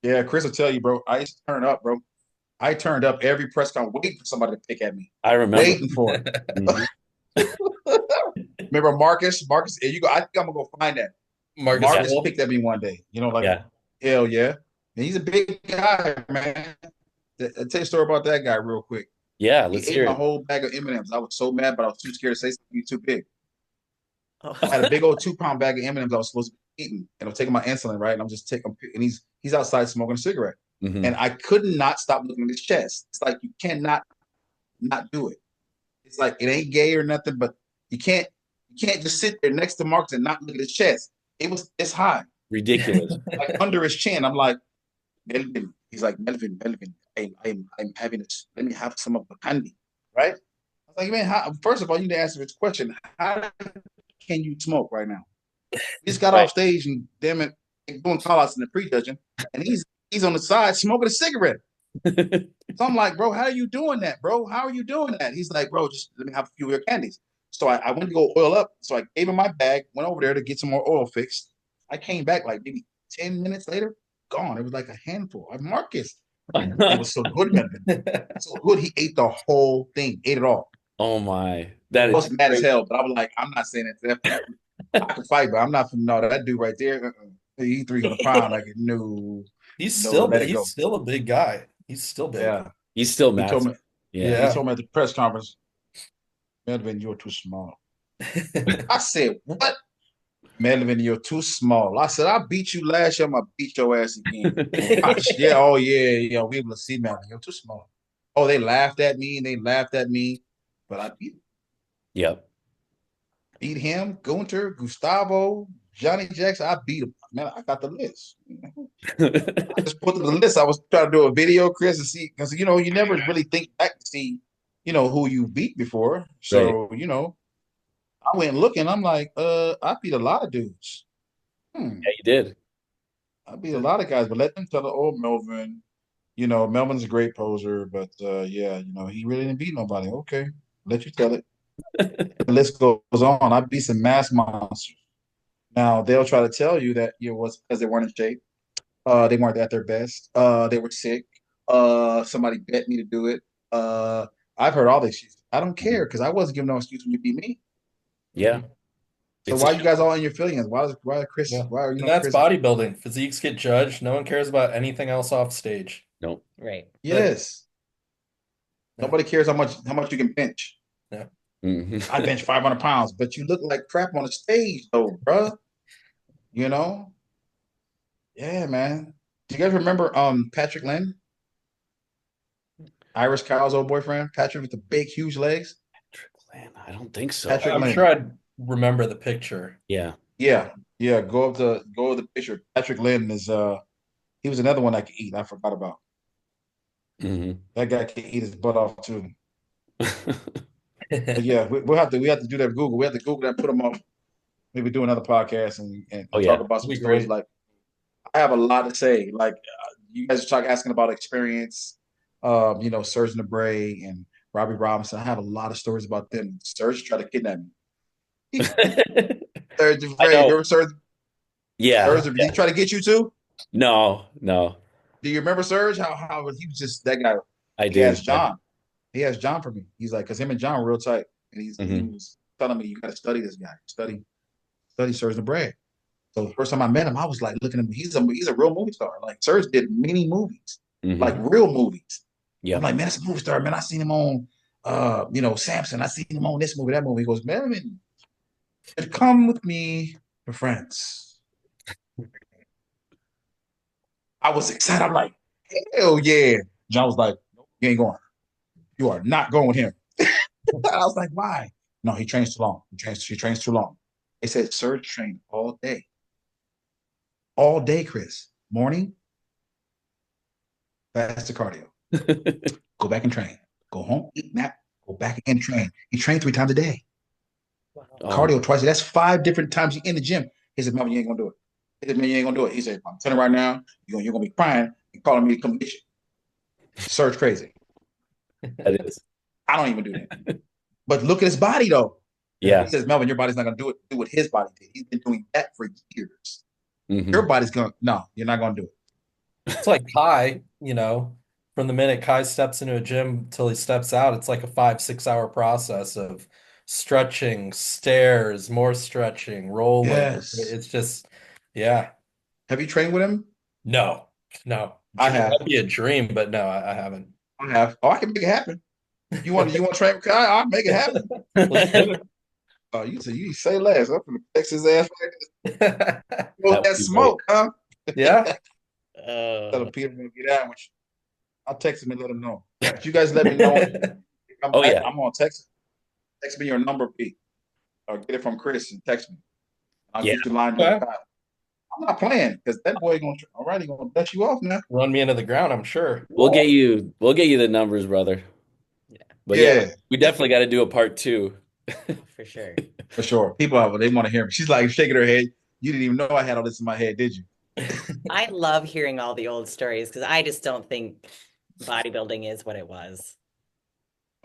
Yeah, Chris will tell you, bro. I used to turn up, bro. I turned up every press conference waiting for somebody to pick at me. I remember. Waiting for it. Mhm. Remember Marcus? Marcus, you go. I think I'm gonna go find that. Marcus Wolf. picked at me one day. Yeah. Hell yeah. And he's a big guy, man. I'll tell you a story about that guy real quick. Yeah, He let's ate hear my it. whole bag of M&Ms. I was so mad, but I was too scared to say something too big. Oh. I had a big old 2-pound bag of M&Ms I was supposed to be eating, and I'm taking my insulin, right? And I'm just taking, and he's outside smoking a cigarette, Mhm. and I could not stop looking at his chest. It's like you cannot not do it. It's like it ain't gay or nothing, but you can't just sit there next to Marcus and not look at his chest. It's high, Ridiculous. like under his chin. I'm like, Melvin. He's like, Melvin, I'm having this. Let me have some of the candy, right? I was like, man, first of all, you need to answer this question. How can you smoke right now? He just got Right. off stage and damn it, doing call outs in the prejudging, and he's on the side smoking a cigarette. So I'm like, bro, how are you doing that, bro? How are you doing that? He's like, bro, just let me have a few of your candies. So I went to go oil up. So I gave him my bag, went over there to get some more oil fixed. I came back like maybe 10 minutes later, gone. It was like a handful. Marcus, it was so good, man. So good, he ate the whole thing, ate it all. Oh my. I That was is mad as crazy. hell, but I was like, I'm not saying it to that. I can fight, but I'm not from that dude right there. He 300 pounds. Like, no, let it He's go. still a big guy. He's still big. Yeah. He's still He told massive. me, Yeah. he Yeah. told me at the press conference, Melvin, you're too small. I said, what? Melvin, you're too small. I said, I beat you last year. I'm gonna beat your ass again. Watch. Yeah, oh yeah, we able to see Melvin. You're too small. Oh, they laughed at me and they laughed at me, but I Yep. beat him, Gunter, Gustavo, Johnny Jackson. I beat him. Man, I got the list. I just put the list. I was trying to do a video, Chris, and see because you never really think back to see, who you beat before. Right. So, I went looking. I'm like, I beat a lot of dudes. Yeah, you did. I beat a lot of guys, but let them tell the old Melvin. Melvin's a great poser, but yeah, he really didn't beat nobody. Okay, let you tell it. The list goes on. I beat some mass monsters. Now they'll try to tell you that was because they weren't in shape. They weren't at their best. They were sick. Somebody bet me to do it. I've heard all these excuses. I don't care because I wasn't giving no excuse when you beat me. Yeah. So It's a why you guys all in your feelings? Why Chris? Yeah. Why are And that's Chris? bodybuilding. Physiques get judged. No one cares about anything else off stage. no. Right. Yes. Yeah. Nobody cares how much you can bench. Yeah. I bench 500 pounds, but you look like crap on the stage, though, bruh. You know? Yeah, man. Do you guys remember Patrick Lynn, Irish Kyle's old boyfriend? Patrick with the big, huge legs. I don't think so. Patrick I'm Lynn. sure I'd remember the picture. Yeah. Yeah, yeah. Go up the picture. Patrick Lynn is he was another one I could eat. I forgot about. Hmm. That guy can eat his butt off too. But yeah, we have to do that with Google. We have to Google that, put them up. Maybe do another podcast and Oh talk yeah. about That'd some be stories. great. Like I have a lot to say. Like you guys are asking about experience. Serge Nabray and Robbie Robinson. I have a lot of stories about them. Serge tried to kidnap me. Serge I Nabray, know. remember Serge? Yeah. Serge, did he try to get you too? No, no. Do you remember Serge? How he was just that guy. I He do. asked John. He asked John for me. He's like, because him and John were real tight, and he Hmm. was telling me you got to study this guy, study Serge Nabray. So the first time I met him, I was like looking at him. He's a real movie star. Like Serge did many movies, like Hmm. real movies. I'm Yep. like, man, that's a movie star, man. I seen him on, Samson. I seen him on this movie, that movie. He goes, man, come with me to France. I was excited. I'm like, hell yeah. John was like, you ain't going. You are not going with him. I was like, why? No, he trains too long. He trains too long. They said Serge trained all day. All day, Chris. Morning, fast to cardio. Go back and train. Go home, eat, nap, go back again, train. He trained 3 times a day. Wow. Cardio twice. That's 5 different times in the gym. He said, Melvin, you ain't gonna do it. He said, man, you ain't gonna do it. He said, I'm telling you right now, you're gonna be crying and calling me to come get you. Serge crazy. That is. I don't even do that. But look at his body though. Yeah. He says, Melvin, your body's not gonna do what his body did. He's been doing that for years. Hmm. Your body's gonna no, you're not gonna do it. It's like Kai, from the minute Kai steps into a gym till he steps out, it's like a 5, 6 hour process of stretching, stairs, more stretching, rolling. Yes. It's just, yeah. Have you trained with him? No, no. I have. That'd be a dream, but no, I haven't. I have. Oh, I can make it happen. You want to train with Kai? I'll make it happen. Let's do Oh, you say less. I'm gonna text his ass like it. that would be great. smoke, huh? Yeah. Tell him Peter gonna get out with you. I'll text him and let him know. But you guys let me know if I'm Oh back. yeah. I'm gonna text him. Text me your number, Pete. Or get it from Chris and text me. I'll Yeah. get you lined Okay. up. I'm not playing because that boy gonna gonna dust you off now. Run me into the ground, I'm sure. We'll get you the numbers, brother. Yeah, But yeah, Yeah, we definitely got to do a part two. for sure. for sure. People they want to hear me. She's like shaking her head. You didn't even know I had all this in my head, did you? I love hearing all the old stories because I just don't think bodybuilding is what it was.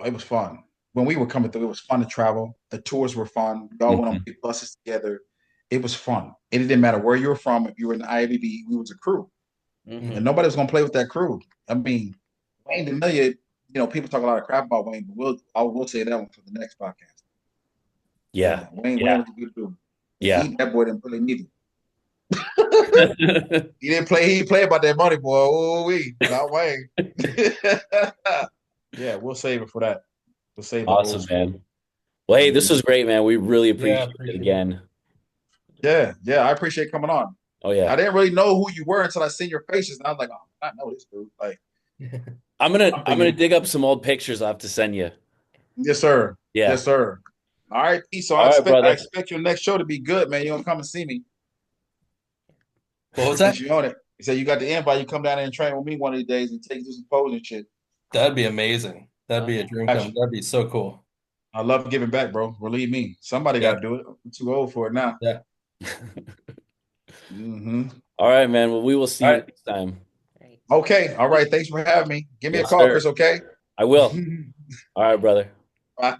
It was fun. When we were coming through, it was fun to travel. The tours were fun. We all went on Mhm. big buses together. It was fun. It didn't matter where you were from. If you were in the IABB, we was a crew. Hmm. And nobody was gonna play with that crew. I mean, Wayne D'Amelia, people talk a lot of crap about Wayne, but we'll say that one for the next podcast. Yeah. Wayne Yeah. was a good dude. Yeah. That boy didn't play neither. He didn't play. He played about that money, boy. Oh, not Wayne. Yeah, we'll save it for that. We'll save the old Awesome, school. man. Well, hey, this was great, man. We really Yeah, appreciate it appreciate it. again. Yeah. I appreciate coming on. Oh yeah. I didn't really know who you were until I seen your faces, and I was like, oh, I know this dude. Like, I'm I'm gonna thinking, dig up some old pictures I'll have to send you. yes, sir. Yeah. Yes, sir. All right, Pete. So All right, I brother. expect your next show to be good, man. You gonna come and see me What was since that? you own it. You said you got the invite. You come down there and train with me one of these days and take you to some pose and shit. That'd be amazing. That'd be a dream come. Actually, That'd be so cool. I love giving back, bro. Believe me, somebody got Yeah, to do it. I'm too old for it now. yeah. Hmm. All right, man. Well, we will see All you right. next time. Right. Okay. All right. Thanks for having me. Give me a Yes, call, sir. Chris. Okay. I will. All right, brother. Bye.